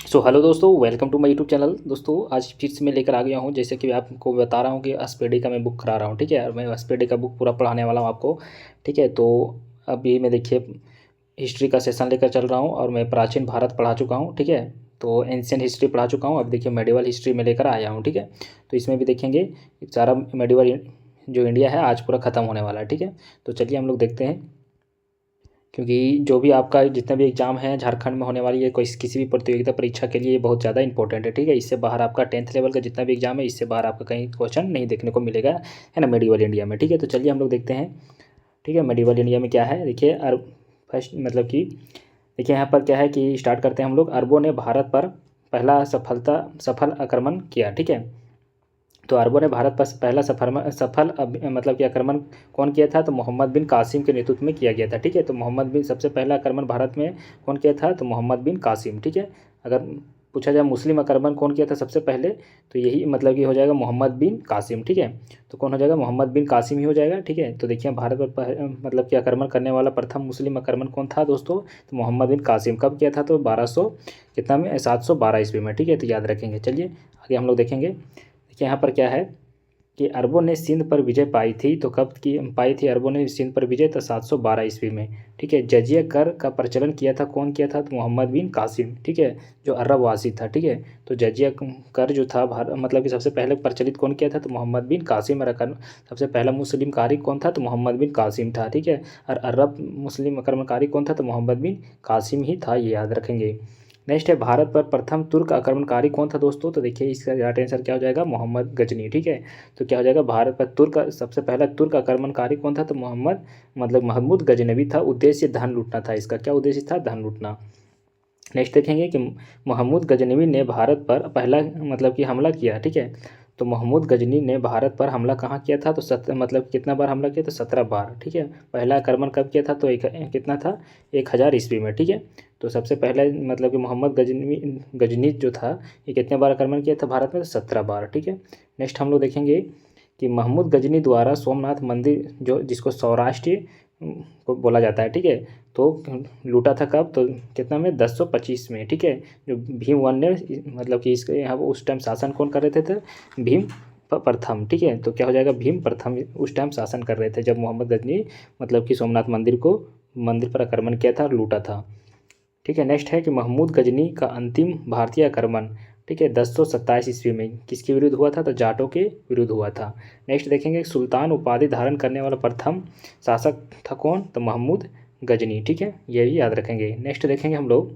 Hello दोस्तों, welcome to my YouTube channel. दोस्तों आज फिर से मैं लेकर आ गया हूँ, जैसे कि आपको बता रहा हूँ कि एसपीडी का मैं बुक करा रहा हूँ। ठीक है, और मैं एसपीडी का बुक पूरा पढ़ाने वाला हूँ आपको। ठीक है, तो अभी मैं देखिए हिस्ट्री का सेशन लेकर चल रहा हूँ और मैं प्राचीन भारत पढ़ा चुका हूँ। ठीक है, तो एंशियंट हिस्ट्री पढ़ा चुका हूँ। अब देखिए मेडिवल हिस्ट्री में लेकर आया हूँ। ठीक है, तो इसमें भी देखेंगे सारा मेडिवल जो इंडिया है आज पूरा ख़त्म होने वाला है। ठीक है, तो चलिए हम लोग देखते हैं, क्योंकि जो भी आपका जितना भी एग्ज़ाम है झारखंड में होने वाली है, कोई किसी भी प्रतियोगिता परीक्षा के लिए ये बहुत ज़्यादा इंपॉर्टेंट है। ठीक है, इससे बाहर आपका 10th लेवल का जितना भी एग्ज़ाम है, इससे बाहर आपका कहीं क्वेश्चन नहीं देखने को मिलेगा, है ना, मेडिवल इंडिया में। ठीक है, तो चलिए हम लोग देखते हैं। ठीक है, मेडिवल इंडिया में क्या है देखिए। फर्स्ट मतलब कि देखिए यहाँ पर क्या है कि स्टार्ट करते हैं हम लोग। अरबों ने भारत पर पहला सफल आक्रमण किया। ठीक है, तो अरबों ने भारत पर पहला मतलब कि आक्रमण कौन किया था, तो मोहम्मद बिन कासिम के नेतृत्व में किया गया था। ठीक है, तो मोहम्मद बिन सबसे पहला आक्रमण भारत में कौन किया था, तो मोहम्मद बिन कासिम। ठीक है, अगर पूछा जाए मुस्लिम आक्रमण कौन किया था सबसे पहले, तो यही मतलब कि हो जाएगा मोहम्मद बिन कासिम। ठीक है, तो कौन हो जाएगा, मोहम्मद बिन कासिम ही हो जाएगा। ठीक है, तो देखिए भारत पर मतलब कि आक्रमण करने वाला प्रथम मुस्लिम आक्रमण कौन था दोस्तों, तो मोहम्मद बिन कासिम। कब किया था, तो 1200 कितना में, 712 ईस्वी में। ठीक है, तो याद रखेंगे। चलिए आगे हम लोग देखेंगे। देखिए यहाँ पर क्या है कि अरबों ने सिंध पर विजय पाई थी, तो कब की पाई थी अरबों ने सिंध पर विजय, तो 712 ईस्वी में। ठीक है, जजिया कर का प्रचलन किया था, कौन किया था, तो मोहम्मद बिन कासिम। ठीक है, जो अरब वासी था। ठीक है, तो जजिया कर जो था मतलब कि सबसे पहले प्रचलित कौन किया था, तो मोहम्मद बिन कासिम। और सबसे पहला मुस्लिम कारी कौन था, तो मोहम्मद बिन कासिम था। ठीक है, और अरब मुस्लिम आक्रमणकारी कौन था, तो मोहम्मद बिन कासिम ही था, ये याद रखेंगे। नेक्स्ट है भारत पर प्रथम तुर्क आक्रमणकारी कौन था दोस्तों, तो देखिए इसका राइट आंसर क्या हो जाएगा, मोहम्मद गजनी। ठीक है, तो क्या हो जाएगा, भारत पर सबसे पहला तुर्क आक्रमणकारी कौन था, तो महमूद गजनवी था। उद्देश्य धन लूटना था, इसका क्या उद्देश्य था, धन लूटना। नेक्स्ट देखेंगे कि महमूद गजनवी ने भारत पर पहला मतलब कि हमला किया। ठीक है, तो महमूद गजनी ने भारत पर हमला कहाँ किया था, तो मतलब कितना बार हमला किया, तो 17 बार। ठीक है, पहला आक्रमण कब किया था, तो कितना था, 1000 ईस्वी में। ठीक है, तो सबसे पहले मतलब कि मोहम्मद गजनी जो था, ये कितने बार आक्रमण किया था भारत में, तो 17 बार। ठीक है, नेक्स्ट हम लोग देखेंगे कि महमूद गजनी द्वारा सोमनाथ मंदिर जो जिसको सौराष्ट्र को बोला जाता है। ठीक है, तो लूटा था कब, तो कितना में, 1025 में। ठीक है, जो भीम वन ने मतलब कि इसके यहाँ उस टाइम शासन कौन कर रहे थे भीम प्रथम। ठीक है, तो क्या हो जाएगा, भीम प्रथम उस टाइम शासन कर रहे थे जब मोहम्मद गजनी मतलब कि सोमनाथ मंदिर पर आक्रमण किया था और लूटा था। ठीक है, नेक्स्ट है कि महमूद गजनी का अंतिम भारतीय आक्रमण, ठीक है, 1027 ईस्वी में किसके विरुद्ध हुआ था, तो जाटों के विरुद्ध हुआ था। नेक्स्ट देखेंगे सुल्तान उपाधि धारण करने वाला प्रथम शासक था कौन, तो महमूद गजनी। ठीक है, ये भी याद रखेंगे। नेक्स्ट देखेंगे हम लोग,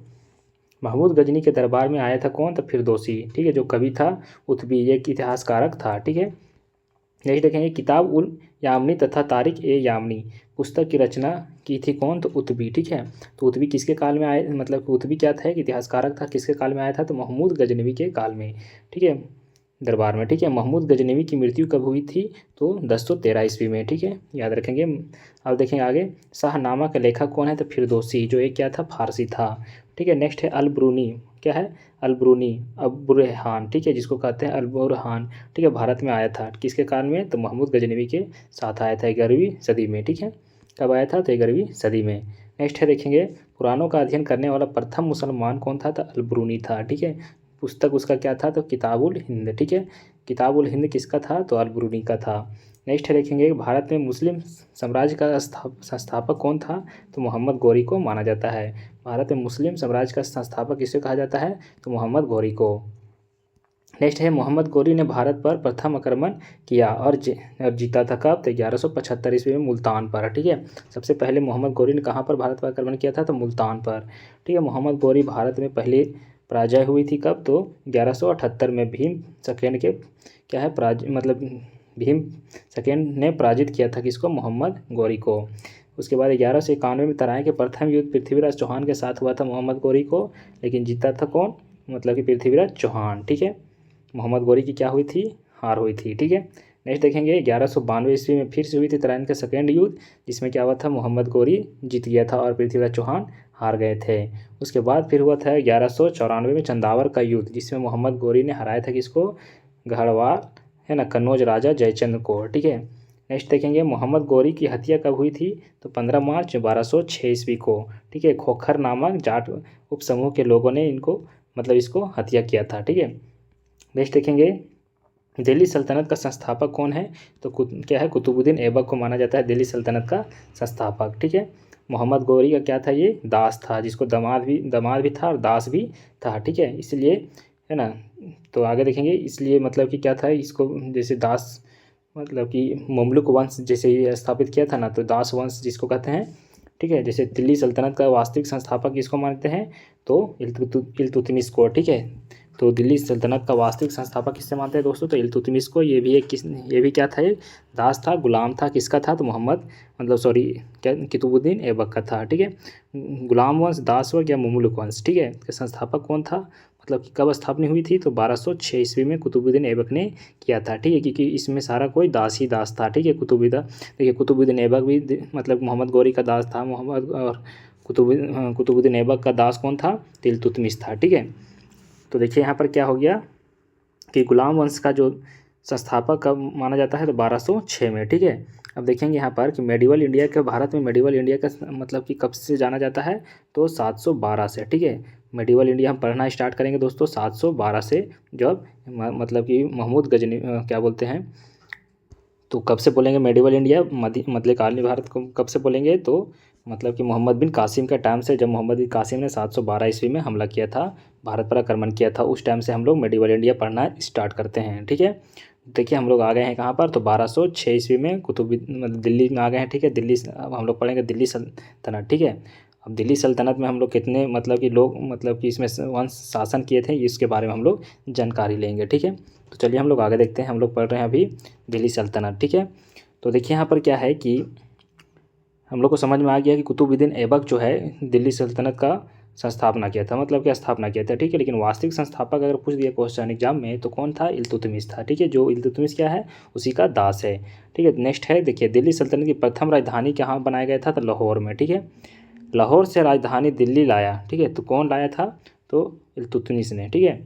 महमूद गजनी के दरबार में आया था कौन, तो फिरदौसी। ठीक है, जो कवि था उत्बी, ये एक इतिहासकारक था। ठीक है, नेक्स्ट देखेंगे किताब उल यामनी तथा तारिक ए यामनी पुस्तक की रचना की थी कौन, तो उत्बी। ठीक है, तो उत्बी किसके काल में आए, मतलब उत्बी क्या था, एक इतिहासकारक था, किसके काल में आया था, तो महमूद गजनवी के काल में। ठीक है, दरबार में। ठीक है, महमूद गजनवी की मृत्यु कब हुई थी, तो 1013 ईस्वी में। ठीक है, याद रखेंगे। अब देखेंगे आगे, शाहनामा का लेखक कौन है, तो फिरदौसी, जो एक क्या था, फारसी था। ठीक है, नेक्स्ट है अल ब्रूनी, क्या है, अल ब्रूनी अबुरहान। ठीक है, जिसको कहते हैं अल बुरहान। ठीक है, भारत में आया था किसके काल में, तो महमूद गजनवी के साथ आया था 11वीं सदी में। ठीक है, कब आया था, तो 11वीं सदी में। नेक्स्ट है देखेंगे, पुराणों का अध्ययन करने वाला प्रथम मुसलमान कौन था, तो अल ब्रूनी था। ठीक है, पुस्तक उसका क्या था, तो किताबुल हिंद। ठीक है, किताबुल हिंद किसका था, तो अल ब्रूनी का था। नेक्स्ट है देखेंगे, भारत में मुस्लिम साम्राज्य का संस्थापक कौन था, तो मोहम्मद गौरी को माना जाता है। भारत में मुस्लिम साम्राज्य का संस्थापक किसे कहा जाता है, तो मोहम्मद गौरी को। नेक्स्ट है, मोहम्मद गौरी ने भारत पर प्रथम आक्रमण किया और जीता था कब, तो 1175 ईस्वी में मुल्तान पर। ठीक है, सबसे पहले मोहम्मद गौरी ने कहाँ पर भारत पर आक्रमण किया था, तो मुल्तान पर। ठीक है, मोहम्मद गौरी भारत में पहले पराजय हुई थी कब, तो 1178 में भीम सेकेंड के क्या है मतलब भीम सेकेंड ने पराजित किया था किसको, मोहम्मद गौरी को। उसके बाद 1191 में तराइन के प्रथम युद्ध पृथ्वीराज चौहान के साथ हुआ था मोहम्मद गौरी को, लेकिन जीता था कौन, मतलब कि पृथ्वीराज चौहान। ठीक है, मोहम्मद गौरी की क्या हुई थी, हार हुई थी। ठीक है, नेक्स्ट देखेंगे 1192 ईस्वी में फिर से हुई थी तराइन का सेकेंड युद्ध, जिसमें क्या हुआ था, मोहम्मद गौरी जीत गया था और पृथ्वीराज चौहान हार गए थे। उसके बाद फिर हुआ था 1194 में चंदावर का युद्ध, जिसमें मोहम्मद गौरी ने हराया था किसको, गढ़वाल, है ना, कन्नौज राजा जयचंद्र को। ठीक है, नेक्स्ट देखेंगे मोहम्मद गौरी की हत्या कब हुई थी, तो 15 मार्च 1206 ईस्वी को। ठीक है, खोखर नामक जाट उपसमूह के लोगों ने इनको मतलब इसको हत्या किया था। ठीक है, नेक्स्ट देखेंगे दिल्ली सल्तनत का संस्थापक कौन है, तो क्या है, कुतुबुद्दीन ऐबक को माना जाता है दिल्ली सल्तनत का संस्थापक। ठीक है, मोहम्मद गौरी का क्या था, ये दास था, जिसको दामाद भी था और दास भी था। ठीक है, इसलिए है ना। तो आगे देखेंगे, इसलिए मतलब कि क्या था, इसको जैसे दास मतलब कि मुमलुक वंश जैसे ये स्थापित किया था ना, तो दास वंश जिसको कहते हैं। ठीक है, जैसे दिल्ली सल्तनत का वास्तविक संस्थापक किसको मानते हैं, तो इल्तुतमिश को। ठीक है, तो दिल्ली सल्तनत का वास्तविक संस्थापक किससे मानते हैं दोस्तों, तो इल्तुतमिश को। ये भी क्या था, एक दास था, गुलाम था, किसका था, तो मोहम्मद मतलब सॉरी क्या कुतुबुद्दीन ऐबक का था। ठीक है, गुलाम वंश, दास वंश या मुमलुक वंश। ठीक है, इसका संस्थापक कौन था, मतलब कि कब स्थापना हुई थी, तो 1206 ईस्वी में कुतुबुद्दीन ऐबक ने किया था। ठीक है, क्योंकि इसमें सारा कोई दास ही दास था। ठीक है, देखिए कुतुबुद्दीन ऐबक भी मतलब मोहम्मद गौरी का दास था, मोहम्मद और कुतुबुद्दीन ऐबक का दास कौन था, इल्तुतमिश था। ठीक है, तो देखिए यहाँ पर क्या हो गया कि गुलाम वंश का जो संस्थापक कब माना जाता है, तो 1206 में। ठीक है, अब देखेंगे यहाँ पर कि मेडिवल इंडिया के, भारत में मेडिवल इंडिया का मतलब कि कब से जाना जाता है, तो 712 से। ठीक है, मेडिवल इंडिया हम पढ़ना स्टार्ट करेंगे दोस्तों 712 से, जब मतलब कि महमूद गजनी क्या बोलते हैं, तो कब से बोलेंगे मेडिवल इंडिया, मध्यकालीन भारत को कब से बोलेंगे, तो मतलब कि मोहम्मद बिन कासिम के टाइम से, जब मोहम्मद बिन कासिम ने 712 ईस्वी में हमला किया था, भारत पर आक्रमण किया था, उस टाइम से हम लोग मेडिवल इंडिया पढ़ना स्टार्ट करते हैं। ठीक है, देखिए हम लोग आ गए हैं कहाँ पर, तो 1206 ईस्वी में मतलब दिल्ली में आ गए हैं। ठीक है, दिल्ली अब हम लोग पढ़ेंगे दिल्ली सल्तनत। ठीक है, अब दिल्ली सल्तनत में हम लोग कितने मतलब कि लोग मतलब कि इसमें वंश शासन किए थे, इसके बारे में हम लोग जानकारी लेंगे। ठीक है, तो चलिए हम लोग आगे देखते हैं, हम लोग पढ़ रहे हैं अभी दिल्ली सल्तनत। ठीक है, तो देखिए यहाँ पर क्या है कि हम लोग को समझ में आ गया कि कुतुबुद्दीन ऐबक जो है दिल्ली सल्तनत का संस्थापना किया था, मतलब क्या स्थापना किया था। ठीक है, लेकिन वास्तविक संस्थापक अगर पूछ दिया क्वेश्चन एग्जाम में, तो कौन था, इल्तुतमिश था। ठीक है, जो इल्तुतमिश क्या है, उसी का दास है। ठीक है, नेक्स्ट है देखिए, दिल्ली सल्तनत की प्रथम राजधानी कहाँ बनाया गया था, तो लाहौर में। ठीक है, लाहौर से राजधानी दिल्ली लाया। ठीक है, तो कौन लाया था, तो इल्तुतमिश ने। ठीक है,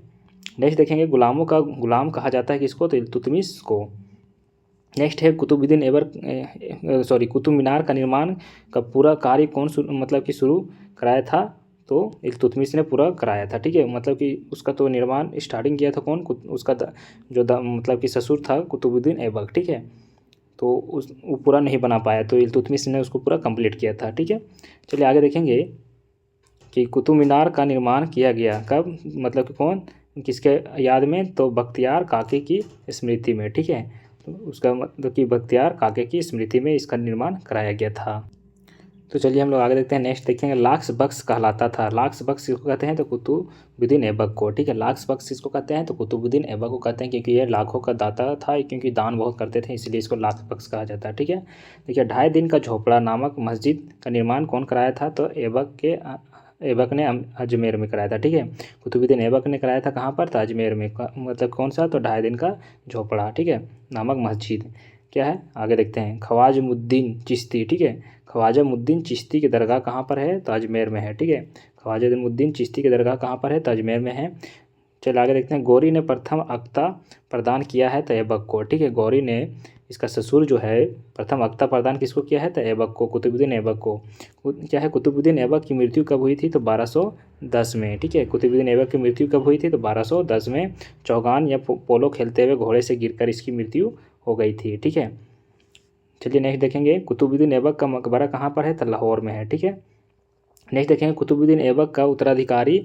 नेक्स्ट देखेंगे, गुलामों का गुलाम कहा जाता है किसको, तो इल्तुतमिश को। नेक्स्ट है कुतुबुद्दीन कुतुब मीनार का निर्माण का पूरा कार्य कौन मतलब कि शुरू कराया था, तो इल्तुतमिश ने पूरा कराया था। ठीक है, मतलब कि उसका तो निर्माण स्टार्टिंग किया था कौन, उसका मतलब कि ससुर था कुतुबुद्दीन ऐबक। ठीक है, तो वो पूरा नहीं बना पाया, तो इल्तुतमिश ने उसको पूरा कंप्लीट किया था। ठीक है, चलिए आगे देखेंगे कि कुतुब मीनार का निर्माण किया गया कब, मतलब कि कौन, किसके याद में, तो बख्तियार काके की स्मृति में। ठीक है, तो उसका मतलब कि बख्तियार काके की स्मृति में इसका निर्माण कराया गया था। तो चलिए हम लोग आगे देखते हैं, नेक्स्ट देखेंगे, लाक्स बख्श कहलाता था। लाक्स बख्श किसको कहते हैं, तो कुतुबुद्दीन ऐबक को। ठीक है, लाक्स बख्श किसको कहते हैं, तो कुतुबुद्दीन ऐबक को कहते हैं, क्योंकि ये लाखों का दाता था, क्योंकि दान बहुत करते थे, इसलिए इसको लाक्स बख्श कहा जाता है। ठीक है, देखिए 2.5 दिन का झोपड़ा नामक मस्जिद का निर्माण कौन कराया था, तो ऐबक ने अजमेर में कराया था। ठीक है, कुतुबुद्दीन ऐबक ने कराया था कहाँ पर, था अजमेर में, मतलब कौन सा, तो 2.5 दिन का झोपड़ा। ठीक है, नामक मस्जिद क्या है, आगे देखते हैं, ख्वाजमुद्दीन चिश्ती। ठीक है, ख्वाजमुद्दीन चिश्ती की दरगाह कहाँ पर है, तो अजमेर में है। ठीक है, ख्वाजमुद्दीन चिश्ती की दरगाह कहाँ पर है, तो अजमेर में है। चलिए आगे देखते हैं, गौरी ने प्रथम अख्ता प्रदान किया है, तो ऐबक को। ठीक है, गौरी ने, इसका ससुर जो है, प्रथम अख्ता प्रदान किसको किया है, तो ऐबक को, कुतुबुद्दीन ऐबक को। क्या है, कुतुबुद्दीन ऐबक की मृत्यु कब हुई थी, तो 1210 में। ठीक है, कुतुबुद्दीन ऐबक की मृत्यु कब हुई थी, तो 1210 में, चौगान या पोलो खेलते हुए घोड़े से गिरकर इसकी मृत्यु हो गई थी। ठीक है, चलिए नेक्स्ट देखेंगे, कुतुबुद्दीन ऐबक का मकबरा कहाँ पर है, तो लाहौर में है। ठीक है, नेक्स्ट देखेंगे, कुतुबुद्दीन ऐबक का उत्तराधिकारी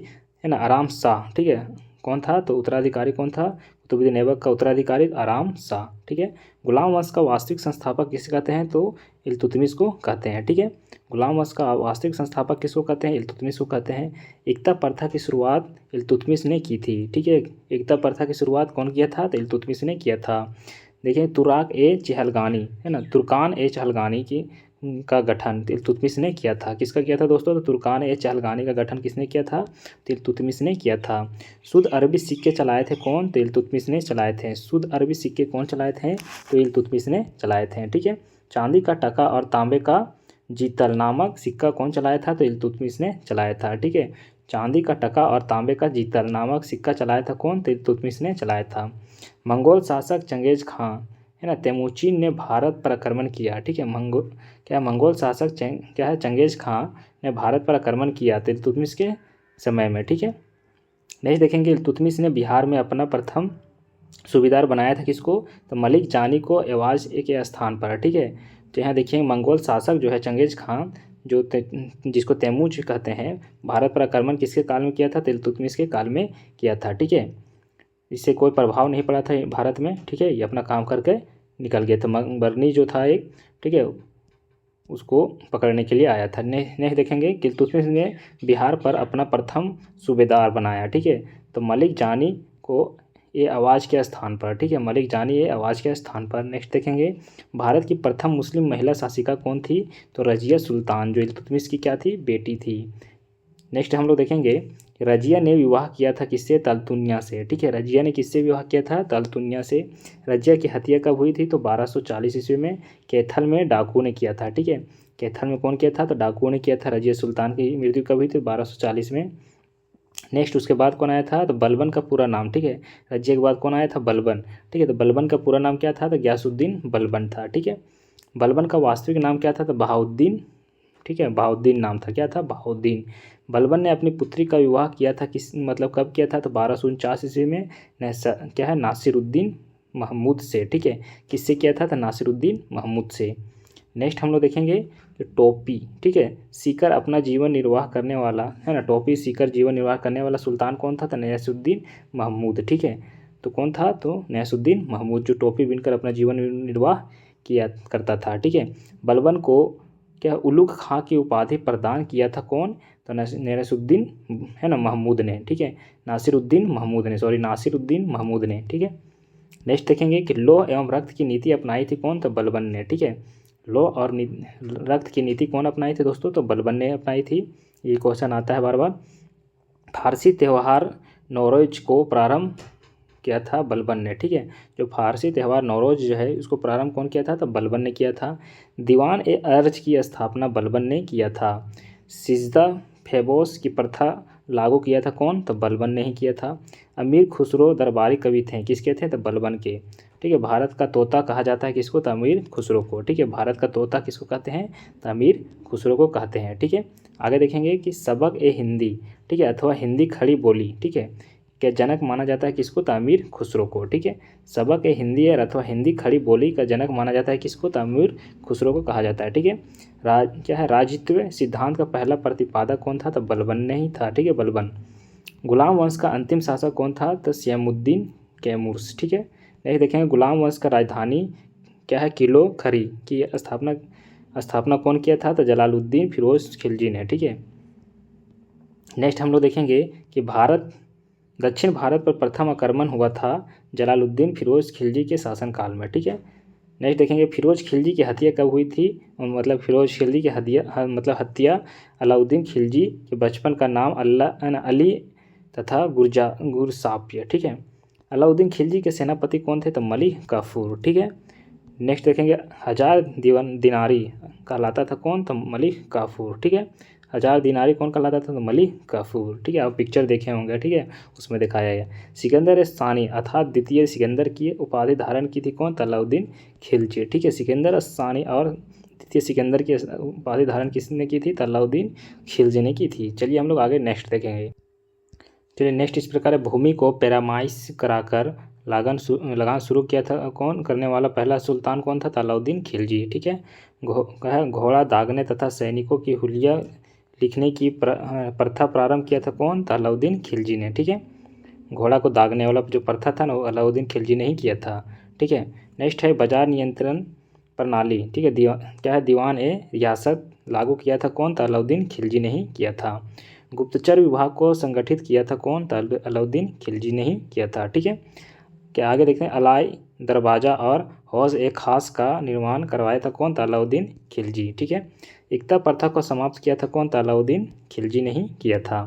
है ना, आराम शाह। ठीक है, कौन था, तो उत्तराधिकारी कौन था, कुतुबुद्दीन ऐबक का उत्तराधिकारी आराम शाह। ठीक है, गुलाम वंश का वास्तविक संस्थापक किसे कहते हैं, तो इल्तुतमिश को कहते हैं। ठीक है, गुलाम वंश का वास्तविक संस्थापक किसको कहते हैं, इल्तुतमिश को कहते हैं। एकता प्रथा की शुरुआत इल्तुतमिश ने की थी। ठीक है, एकता प्रथा की शुरुआत कौन किया था, तो इल्तुतमिश ने किया था। देखिए तुराक ए चहलगानी है ना, तुर्कान ए चहलगानी की का गठन इल्तुतमिश ने किया था। किसका किया था दोस्तों, तो तुर्कान ए चहलगानी का गठन किसने किया था, तो इल्तुतमिश ने किया था। शुद्ध अरबी सिक्के चलाए थे कौन, तो इल्तुतमिश ने चलाए थे। शुद्ध अरबी सिक्के कौन चलाए थे, तो इल्तुतमिश ने चलाए थे। ठीक है, चांदी का टका और तांबे का जीतल नामक सिक्का कौन चलाया था, तो इल्तुतमिश ने चलाया था। ठीक है, चांदी का टका और तांबे का जीतल नामक सिक्का चलाया था कौन, तो इल्तुतमिश ने चलाया था। मंगोल शासक चंगेज खां है ना, तेमुचिन ने भारत पर आक्रमण किया। ठीक है, मंगोल शासक चंगेज खां ने भारत पर आक्रमण किया, तो इल्तुतमिश के समय में। ठीक है, नेक्स्ट देखेंगे इल्तुतमिश ने बिहार में अपना प्रथम सूबेदार बनाया था किसको, तो मलिक जानी को एवाज के स्थान पर। ठीक है, तो यहाँ देखिए मंगोल शासक जो है चंगेज खान जो जिसको तैमूर कहते हैं, भारत पर आक्रमण किसके काल में किया था, तो इल्तुतमिश के काल में किया था। ठीक है, इससे कोई प्रभाव नहीं पड़ा था भारत में। ठीक है, ये अपना काम करके निकल गया था। बर्नी जो था एक, ठीक है, उसको पकड़ने के लिए आया था। नेक्स्ट देखेंगे कि इल्तुतमिश ने बिहार पर अपना प्रथम सूबेदार बनाया। ठीक है, तो मलिक जानी को ये आवाज़ के स्थान पर। ठीक है, मलिक जानी ये आवाज़ के स्थान पर। नेक्स्ट देखेंगे भारत की प्रथम मुस्लिम महिला शासिका कौन थी, तो रजिया सुल्तान जो इल्तुतमिश की क्या थी, बेटी थी। नेक्स्ट हम लोग देखेंगे रजिया ने विवाह किया था किससे, तल्तुनिया से। ठीक है, रजिया ने किससे विवाह किया था, तल्तुनिया से। रजिया की हत्या कब हुई थी, तो 1240 ईस्वी में कैथल में डाकू ने किया था। ठीक है, कैथल में कौन किया था, तो डाकू ने किया था। रजिया सुल्तान की मृत्यु कब हुई थी, 1240 में। नेक्स्ट उसके बाद कौन आया था, तो बलबन का पूरा नाम। ठीक है, रजिया के बाद कौन आया था, बलबन। ठीक है, तो बलबन का पूरा नाम क्या था, तो गयासुद्दीन बलबन था। ठीक है, बलबन का वास्तविक नाम क्या था, तो बहाउद्दीन। ठीक है, बहाउद्दीन नाम था, क्या था, बहाउद्दीन। बलबन ने अपनी पुत्री का विवाह किया था किस, मतलब कब किया था, तो 1249 ईस्वी में क्या है, नासिरुद्दीन महमूद से। ठीक है, किससे किया था, तो नासिरुद्दीन महमूद से। नेक्स्ट हम लोग देखेंगे कि टोपी, ठीक है, सीकर अपना जीवन निर्वाह करने वाला है ना, टोपी सीकर जीवन निर्वाह करने वाला सुल्तान कौन था, तो नयासुद्दीन महमूद। ठीक है, तो कौन था, तो नयासुद्दीन महमूद जो टोपी बिनकर अपना जीवन निर्वाह किया करता था। ठीक है, बलबन को क्या उलुग खां की उपाधि प्रदान किया था कौन, तो नयासुद्दीन है ना महमूद ने। ठीक है, नासिरुद्दीन महमूद ने, सॉरी नासिरुद्दीन महमूद ने। ठीक है, नेक्स्ट देखेंगे कि लौह एवं रक्त की नीति अपनाई थी कौन, तो बलबन ने। ठीक है, लौह और रक्त की नीति कौन अपनाई थी दोस्तों, तो बलबन ने अपनाई थी। ये क्वेश्चन आता है बार बार। फारसी त्यौहार नौरोज को प्रारंभ किया था बलबन ने। ठीक है, जो फारसी त्यौहार नौरोज जो है उसको प्रारंभ कौन किया था, तो बलबन ने किया था। दीवान ए अर्ज की स्थापना बलबन ने किया था। सिजदा फेबोस की प्रथा लागू किया था कौन, तो बलबन ने ही किया था। अमीर खुसरो दरबारी कवि थे, किसके थे, तो बलबन के। ठीक है, भारत का तोता कहा जाता है किसको, तो अमीर खुसरो को। ठीक है, भारत का तोता किसको कहते हैं, तो अमीर खुसरो को कहते हैं। ठीक है, आगे देखेंगे कि सबक ए हिंदी, ठीक है, अथवा हिंदी खड़ी बोली, ठीक है, के जनक माना जाता है किसको, तो अमीर खुसरो को। ठीक है, सबक ए हिंदी है अथवा हिंदी खड़ी बोली का जनक माना जाता है किसको, तो अमीर खुसरो को कहा जाता है। ठीक है, क्या है, राजत्व सिद्धांत का पहला प्रतिपादक कौन था, तो बलबन ने ही था। ठीक है, बलबन। गुलाम वंश का अंतिम शासक कौन था, तो सियामुद्दीन कैमूर्स। ठीक है, नेक्स्ट देखेंगे गुलाम वंश का राजधानी क्या है, किलो खरी की स्थापना कौन किया था, तो जलालुद्दीन फिरोज खिलजी ने। ठीक है, नेक्स्ट हम लोग देखेंगे कि दक्षिण भारत पर प्रथम आक्रमण हुआ था जलालुद्दीन फिरोज खिलजी के शासनकाल में। ठीक है, नेक्स्ट देखेंगे फिरोज खिलजी की हत्या कब हुई थी, मतलब फिरोज खिलजी की हत्या अलाउद्दीन खिलजी के बचपन का नाम अली तथा गुरसाप्य। ठीक है, अलाउद्दीन खिलजी के सेनापति कौन थे, तो मलिक काफूर। ठीक है, नेक्स्ट देखेंगे 1000 दिनारी कहलाता था कौन, तो मलिक काफूर। ठीक है, 1000 दिनारी कौन कहलाता था, तो मलिक काफूर। ठीक है, आप पिक्चर देखे होंगे। ठीक है, उसमें दिखाया गया। सिकंदर सानी अर्थात द्वितीय सिकंदर की उपाधि धारण की थी कौन, तो अलाउद्दीन खिलजी। ठीक है, सिकंदर सानी और द्वितीय सिकंदर की उपाधि धारण किसने की थी, तो अलाउद्दीन खिलजी ने की थी। चलिए हम लोग आगे नेक्स्ट देखेंगे। चलिए नेक्स्ट इस प्रकार है, भूमि को पैरामाइज कराकर लगान शुरू किया था कौन, करने वाला पहला सुल्तान कौन था, तो अलाउद्दीन खिलजी। ठीक है, घोड़ा दागने तथा सैनिकों की हुलिया लिखने की प्रथा प्रारंभ किया था कौन, तो अलाउद्दीन खिलजी ने। ठीक है, घोड़ा को दागने वाला जो प्रथा था ना, वो अलाउद्दीन खिलजी ने ही किया था। ठीक है, नेक्स्ट है बाजार नियंत्रण प्रणाली। ठीक है, क्या है, दीवान ए रियासत लागू किया था कौन, तो अलाउद्दीन खिलजी ने ही किया था। गुप्तचर विभाग को संगठित किया था कौन, तो अलाउद्दीन खिलजी ने ही किया था। ठीक है, क्या आगे देखते हैं, अलाई दरवाज़ा और हौज ए खास का निर्माण करवाया था कौन, तो अलाउद्दीन खिलजी। ठीक है, एकता प्रथा को समाप्त किया था कौन, तो अलाउद्दीन खिलजी ने ही किया था।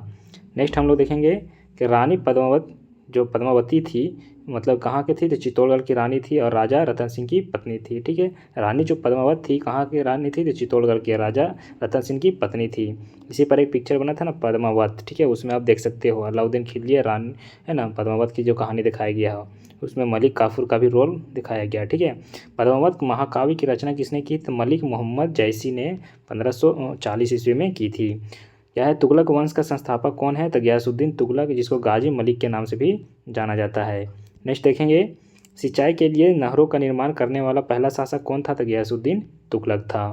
नेक्स्ट हम लोग देखेंगे कि रानी पद्मावती थी, मतलब कहाँ की थी, तो चित्तौड़गढ़ की रानी थी और राजा रतन सिंह की पत्नी थी। ठीक है, रानी जो पद्मावत थी कहाँ की रानी थी, तो चित्तौड़गढ़ के राजा रतन सिंह की पत्नी थी। इसी पर एक पिक्चर बना था ना, पद्मावत। ठीक है, उसमें आप देख सकते हो अलाउद्दीन खिलजी रानी है ना, पद्मावत की जो कहानी दिखाई गया है उसमें मलिक काफूर का भी रोल दिखाया गया। ठीक है, पद्मावत महाकाव्य की रचना किसने की, तो मलिक मोहम्मद जैसी ने 1540 ईस्वी में की थी। क्या है, तुगलक वंश का संस्थापक कौन है, तो गयासुद्दीन तुगलक, जिसको गाजी मलिक के नाम से भी जाना जाता है। नेक्स्ट देखेंगे, सिंचाई के लिए नहरों का निर्माण करने वाला पहला शासक कौन था, तो गयासुद्दीन तुगलक था।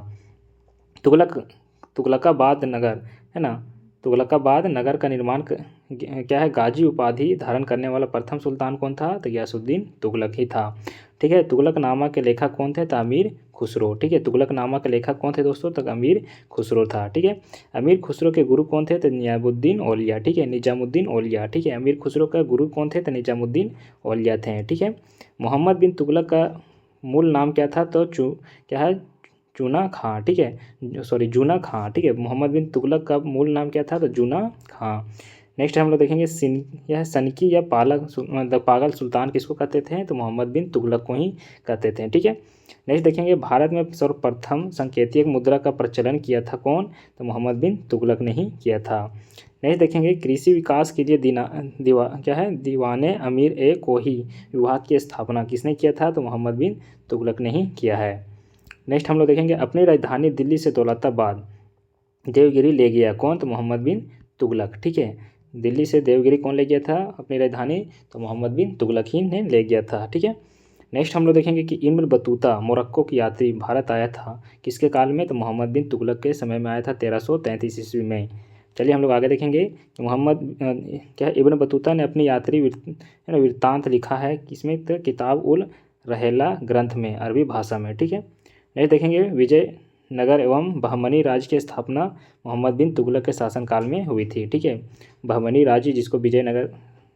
तुगलक तुगलकाबाद नगर है ना, तुगलकाबाद नगर का निर्माण क्या है, गाजी उपाधि धारण करने वाला प्रथम सुल्तान कौन था, तो गयासुद्दीन तुगलक ही था। ठीक है, तुगलकनामा के लेखक कौन थे, तो अमीर खुसरो। ठीक है, तुगलकनामा के लेखक कौन थे दोस्तों, तो अमीर खुसरो था। ठीक है, अमीर खुसरो के गुरु कौन थे, तो निजामुद्दीन औलिया। ठीक है, निजामुद्दीन औलिया। ठीक है, अमीर खुसरो का गुरु कौन थे, तो निजामुद्दीन औलिया थे। ठीक है, मोहम्मद बिन तुगलक का मूल नाम क्या था, तो क्या है, चूना खां। ठीक है, सॉरी जूना खां। ठीक है, मोहम्मद बिन तुगलक का मूल नाम क्या था, तो जूना खां। नेक्स्ट हम लोग देखेंगे यह सनकी या मतलब पागल सुल्तान किसको कहते थे, तो मोहम्मद बिन तुगलक को ही कहते थे। ठीक है, नेक्स्ट देखेंगे, भारत में सर्वप्रथम संकेतिक मुद्रा का प्रचलन किया था कौन, तो मोहम्मद बिन तुगलक ने ही किया था। नेक्स्ट देखेंगे, कृषि विकास के लिए दीवाने अमीर ए कोही विभाग की स्थापना किसने किया था, तो मोहम्मद बिन तुगलक ने ही किया है। नेक्स्ट हम लोग देखेंगे, अपनी राजधानी दिल्ली से दौलताबाद देवगिरी ले गया कौन, तो मोहम्मद बिन तुगलक। ठीक है, दिल्ली से देवगिरी कौन ले गया था अपनी राजधानी, तो मोहम्मद बिन तुगलक ही ने ले गया था। ठीक है, नेक्स्ट हम लोग देखेंगे कि इब्न बतूता मोरक्को की यात्री भारत आया था किसके काल में, तो मोहम्मद बिन तुगलक के समय में आया था 1333 ईस्वी में। चलिए हम लोग आगे देखेंगे कि क्या है, इब्न बतूता ने अपनी यात्री वृत्तांत लिखा है किसमें, तो किताब उल रहेला ग्रंथ में, अरबी भाषा में। ठीक है, नेक्स्ट देखेंगे, विजयनगर एवं बहमनी राज्य की स्थापना मोहम्मद बिन तुगलक के शासनकाल में हुई थी। ठीक है, बहमनी राज्य जिसको विजयनगर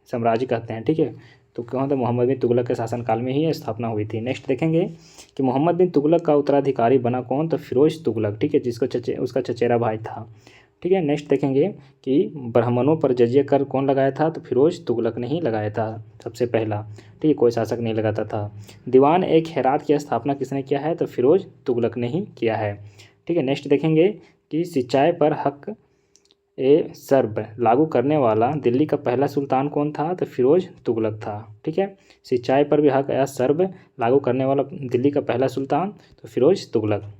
साम्राज्य कहते हैं। ठीक है, तो कौन था, मोहम्मद बिन तुगलक के शासनकाल में ही स्थापना हुई थी। नेक्स्ट देखेंगे कि मोहम्मद बिन तुगलक का उत्तराधिकारी बना कौन, तो फिरोज तुगलक। ठीक है, जिसको उसका चचेरा भाई था। ठीक है, नेक्स्ट देखेंगे कि ब्राह्मणों पर जजिया कर कौन लगाया था, तो फिरोज तुगलक ने ही लगाया था सबसे पहला। ठीक है, कोई शासक नहीं लगाता था। दीवान ए खैरात की स्थापना किसने किया है, तो फिरोज तुगलक ने ही किया है। ठीक है, नेक्स्ट देखेंगे कि सिंचाई पर हक ए सर्ब लागू करने वाला दिल्ली का पहला सुल्तान कौन था, तो फिरोज तुगलक था। ठीक है, सिंचाई पर भी हक ए सर्ब लागू करने वाला दिल्ली का पहला सुल्तान, तो फिरोज तुगलक।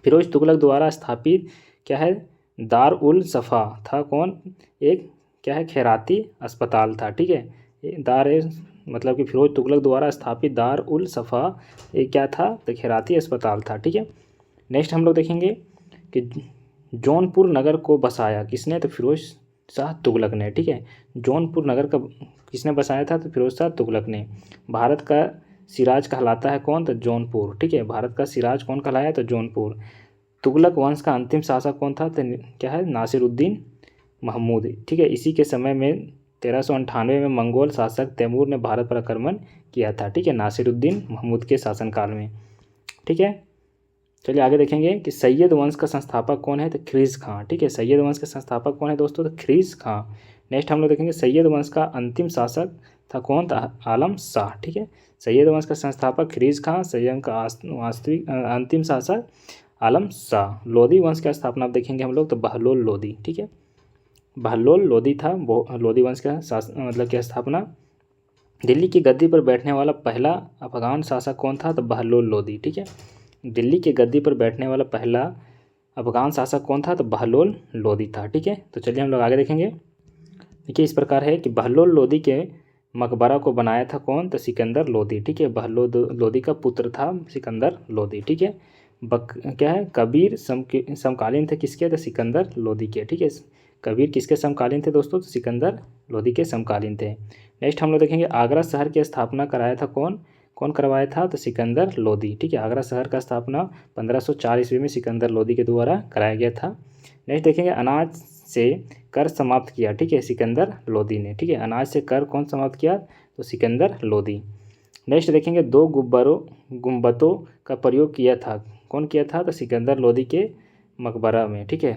फिरोज तुगलक द्वारा स्थापित क्या है, दार उल सफ़ा था कौन, एक क्या है, खैराती अस्पताल था। ठीक है, मतलब कि फिरोज तुगलक द्वारा स्थापित दार उल सफ़ा एक क्या था, तो खैराती अस्पताल था। ठीक है, नेक्स्ट हम लोग देखेंगे कि जौनपुर नगर को बसाया किसने, तो फिरोज शाह तुगलक ने। ठीक है, जौनपुर नगर का किसने बसाया था, तो फिरोज शाह तुगलक ने। भारत का सिराज कहलाता है कौन, तो जौनपुर। ठीक है, भारत का सिराज कौन कहलाया, तो जौनपुर। तुगलक वंश का अंतिम शासक कौन था, तो क्या है, नासिरुद्दीन महमूद। ठीक है, इसी के समय में 1398 में मंगोल शासक तैमूर ने भारत पर आक्रमण किया था। ठीक है, नासिरुद्दीन महमूद के शासनकाल में। ठीक है, चलिए आगे देखेंगे कि सैयद वंश का संस्थापक कौन है, तो ख्रीस खां। ठीक है, सैयद वंश का संस्थापक कौन है दोस्तों, तो ख्रीस खां। नेक्स्ट हम लोग देखेंगे सैयद वंश का अंतिम शासक था कौन, था आलम शाह। ठीक है, सैयद वंश का संस्थापक ख्रीस खां, सैयद का वास्तविक अंतिम शासक आलम शाह। लोधी वंश की स्थापना आप देखेंगे हम लोग, तो बहलोल लोधी। ठीक है, बहलोल लोधी था लोधी वंश का मतलब की स्थापना। दिल्ली की गद्दी पर बैठने वाला पहला अफगान शासक कौन था, तो बहलोल लोधी। ठीक है, दिल्ली की गद्दी पर बैठने वाला पहला अफगान शासक कौन था, तो बहलोल लोधी था। ठीक है, तो चलिए हम लोग आगे देखेंगे। देखिए इस प्रकार है कि बहलोल लोधी के मकबरा को बनाया था कौन, तो सिकंदर लोधी। ठीक है, बहलोल लोधी का पुत्र था सिकंदर लोधी। ठीक है, क्या है, कबीर समकालीन थे किसके, तो सिकंदर लोधी के। ठीक है, कबीर किसके समकालीन थे दोस्तों, तो सिकंदर लोधी के समकालीन थे। नेक्स्ट हम लोग देखेंगे आगरा शहर की स्थापना कराया था कौन, कौन करवाया था, तो सिकंदर लोधी। ठीक है, आगरा शहर का स्थापना 1504 ईस्वी में सिकंदर लोधी के द्वारा कराया गया था। नेक्स्ट देखेंगे अनाज से कर समाप्त किया। ठीक है, सिकंदर लोधी ने। ठीक है, अनाज से कर कौन समाप्त किया, तो सिकंदर लोधी। नेक्स्ट देखेंगे दो गुंबदों का प्रयोग किया था, कौन किया था, तो सिकंदर लोधी के मकबरा में। ठीक है,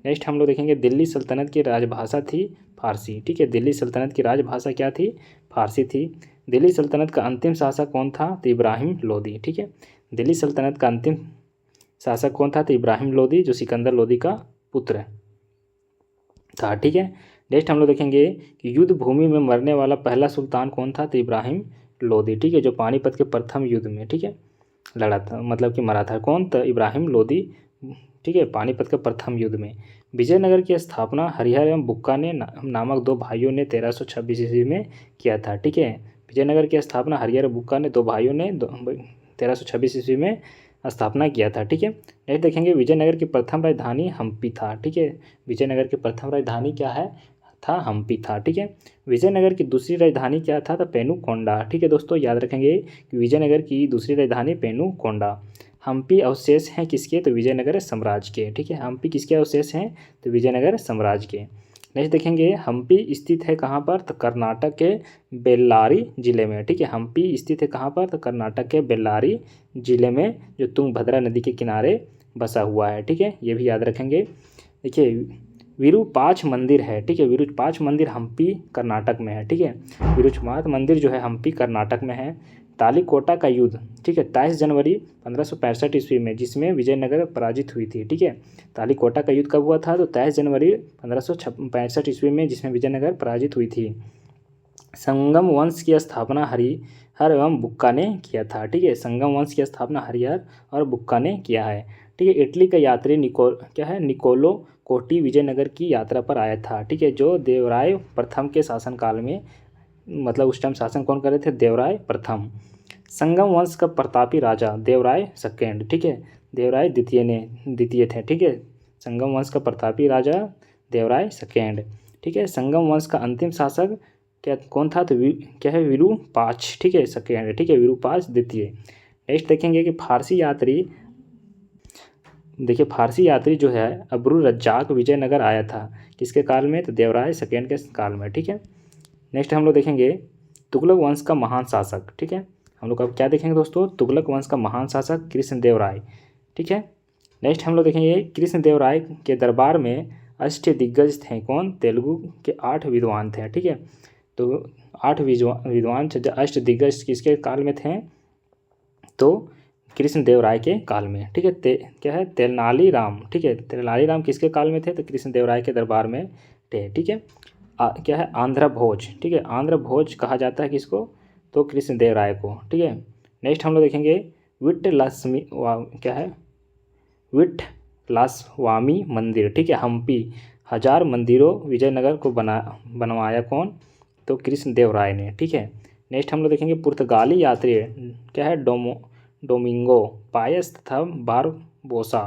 नेक्स्ट हम लोग देखेंगे दिल्ली सल्तनत की राजभाषा थी फारसी। ठीक है, दिल्ली सल्तनत की राजभाषा क्या थी, फारसी थी। दिल्ली सल्तनत का अंतिम शासक कौन था, तो इब्राहिम लोधी। ठीक है, दिल्ली सल्तनत का अंतिम शासक कौन था, तो इब्राहिम लोधी, जो सिकंदर लोधी का पुत्र था। ठीक है, नेक्स्ट हम लोग देखेंगे कि युद्ध भूमि में मरने वाला पहला सुल्तान कौन था, तो इब्राहिम लोधी। ठीक है, जो पानीपत के प्रथम युद्ध में, ठीक है, लड़ा था, मतलब कि मरा था कौन, तो इब्राहिम लोधी। ठीक है, पानीपत के प्रथम युद्ध में विजयनगर की स्थापना हरिहर एवं बुक्का ने नामक दो भाइयों ने 1326 ईस्वी में किया था। ठीक है, विजयनगर की स्थापना हरिहर बुक्का ने दो भाइयों ने 1326 ईस्वी में स्थापना किया था। ठीक है, नेक्स्ट देखेंगे विजयनगर की प्रथम राजधानी हम्पी था। ठीक है, विजयनगर की प्रथम राजधानी क्या है था, हम्पी था। ठीक है, विजयनगर की दूसरी राजधानी क्या था, तो पेनुकोंडा। ठीक है दोस्तों, याद रखेंगे कि विजयनगर की दूसरी राजधानी पेनुकोंडा। हम्पी अवशेष हैं किसके, तो विजयनगर साम्राज्य के। ठीक है, हम्पी किसके अवशेष हैं, तो विजयनगर साम्राज्य के। नेक्स्ट देखेंगे हम्पी स्थित है कहाँ पर, तो कर्नाटक के बेल्लारी जिले में। ठीक है, हम्पी स्थित है कहाँ पर, तो कर्नाटक के बेल्लारी जिले में, जो तुंगभद्रा नदी के किनारे बसा हुआ है। ठीक है, ये भी याद रखेंगे। देखिए विरूपाक्ष मंदिर है। ठीक है, विरूपाक्ष मंदिर हम्पी कर्नाटक में है। ठीक है, विरूपाक्ष मंदिर जो है हम्पी कर्नाटक में है। तालीकोटा का युद्ध, ठीक है, 23 जनवरी 1565 ईस्वी में, जिसमें विजयनगर पराजित हुई थी। ठीक है, तालीकोटा का युद्ध कब हुआ था, तो 23 जनवरी 1565 ईस्वी में, जिसमें विजयनगर पराजित हुई थी। संगम वंश की स्थापना हरिहर एवं बुक्का ने किया था। ठीक है, संगम वंश की स्थापना हरिहर और बुक्का ने किया है। ठीक है, इटली का यात्री निकोलो कोटी विजयनगर की यात्रा पर आया था। ठीक है, जो देवराय प्रथम के शासनकाल में, मतलब उस टाइम शासन कौन कर रहे थे, देवराय प्रथम। संगम वंश का प्रतापी राजा देवराय सेकेंड। ठीक है, देवराय द्वितीय थे। ठीक है, संगम वंश का प्रतापी राजा देवराय सेकेंड। ठीक है, संगम वंश का अंतिम शासक क्या कौन था, तो क्या है, विरूपाक्ष। ठीक है, सेकेंड। ठीक है, विरूपाक्ष द्वितीय। नेक्स्ट देखेंगे कि फारसी यात्री, देखिए फारसी यात्री जो है अब्रू रज्जाक विजयनगर आया था, किसके काल में, तो देवराय सेकेंड के काल में। ठीक है, नेक्स्ट हम लोग देखेंगे तुगलक वंश का महान शासक। ठीक है, हम लोग अब क्या देखेंगे दोस्तों, तुगलक वंश का महान शासक कृष्णदेवराय। ठीक है, नेक्स्ट हम लोग देखेंगे कृष्णदेवराय के दरबार में अष्टदिग्गज थे कौन, तेलुगु के 8 विद्वान थे। ठीक है, तो 8 विद्वान अष्टदिग्गज किसके काल में थे, तो कृष्णदेवराय के काल में। ठीक है, क्या है, तेनाली राम। ठीक है, तेनाली राम किसके काल में थे, तो कृष्णदेवराय के दरबार में थे। ठीक है, क्या है, आंध्र भोज। ठीक है, आंध्र भोज कहा जाता है किसको, तो कृष्णदेवराय को। ठीक है, नेक्स्ट हम लोग देखेंगे विट्ठलस्वामी क्या है, विट्ठलस्वामी मंदिर। ठीक है, हम्पी 1000 मंदिरों विजयनगर को बनवाया कौन, तो कृष्णदेवराय ने। ठीक है, नेक्स्ट हम लोग देखेंगे पुर्तगाली यात्री क्या है, डोमिंगो पायस तथा बारबोसा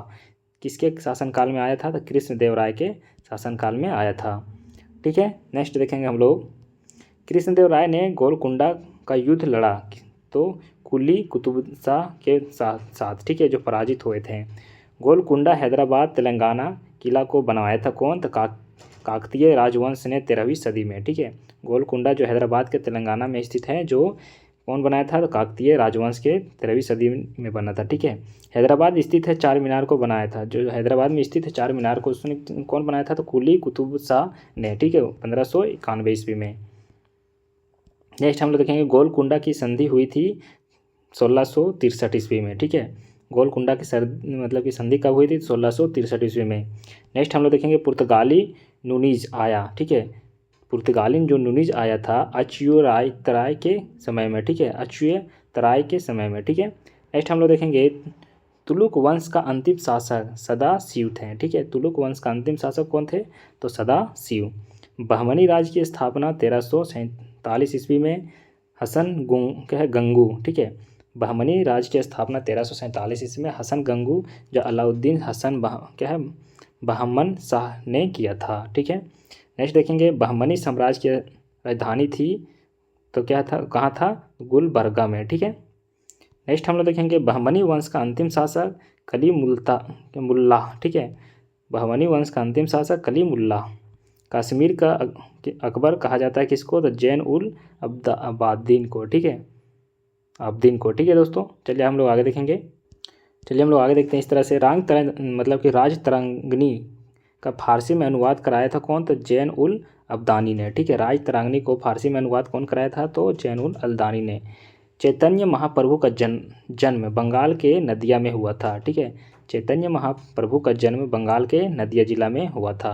किसके शासनकाल में आया था, तो कृष्णदेवराय के शासनकाल में आया था। ठीक है, नेक्स्ट देखेंगे हम लोग कृष्णदेवराय ने गोलकुंडा का युद्ध लड़ा, तो कुली कुतुब शाह के साथ। ठीक है, जो पराजित हुए थे। गोलकुंडा हैदराबाद तेलंगाना किला को बनवाया था कौन, तो काकतीय राजवंश ने 13वीं सदी में। ठीक है, गोलकुंडा जो हैदराबाद के तेलंगाना में स्थित है, जो कौन बनाया था, तो काकतीय राजवंश के 13वीं सदी में बना था। ठीक है, हैदराबाद स्थित है चार मीनार को बनाया था, जो हैदराबाद में स्थित है चार मीनार को उसने कौन बनाया था, तो कुली कुतुब शाह ने। ठीक है, 1591 ईस्वी में। नेक्स्ट हम लोग देखेंगे गोलकुंडा की संधि हुई थी 1663 ईस्वी में। ठीक है, गोलकुंडा की मतलब की संधि कब हुई थी, 1663 ईस्वी में। नेक्स्ट हम लोग देखेंगे पुर्तगाली नूनीज आया। ठीक है, पुर्तगाली जो नूनीज आया था अच्युतराय के समय में। ठीक है, अच्युतराय के समय में। ठीक है, नेक्स्ट हम लोग देखेंगे तुलुक वंश का अंतिम शासक सदाशिव थे। ठीक है, तुलुक वंश का अंतिम शासक कौन थे, तो सदाशिव। बहमनी राज्य की स्थापना 1347 ईस्वी में हसन क्या है, गंगू। ठीक है, बहमनी राज्य की स्थापना 1347 ईस्वी में हसन गंगू जो अलाउद्दीन हसन क्या है, बहमन शाह ने किया था। ठीक है, नेक्स्ट देखेंगे बहमनी साम्राज्य की राजधानी थी, तो क्या था, कहाँ था, गुलबर्गा में। ठीक है, नेक्स्ट हम लोग देखेंगे बहमनी वंश का अंतिम शासक कलीमुल्लाह। ठीक है, बहमनी वंश का अंतिम शासक कलीमुल्लाह। कश्मीर का अकबर कहा जाता है किसको, तो जैन उल अब्दीन को। ठीक है, अब्दीन को। ठीक है दोस्तों, चलिए हम लोग आगे देखेंगे। चलिए हम लोग आगे देखते हैं। इस तरह से मतलब कि राज तरंगनी का फारसी में अनुवाद कराया था कौन, तो जैन उल अब्दानी ने। ठीक है, राज तरंगनी को फारसी में अनुवाद कौन कराया था, तो जैन उल अब्दानी ने। चैतन्य महाप्रभु का जन्म बंगाल के नदिया में हुआ था। ठीक है, चैतन्य महाप्रभु का जन्म बंगाल के नदिया जिला में हुआ था।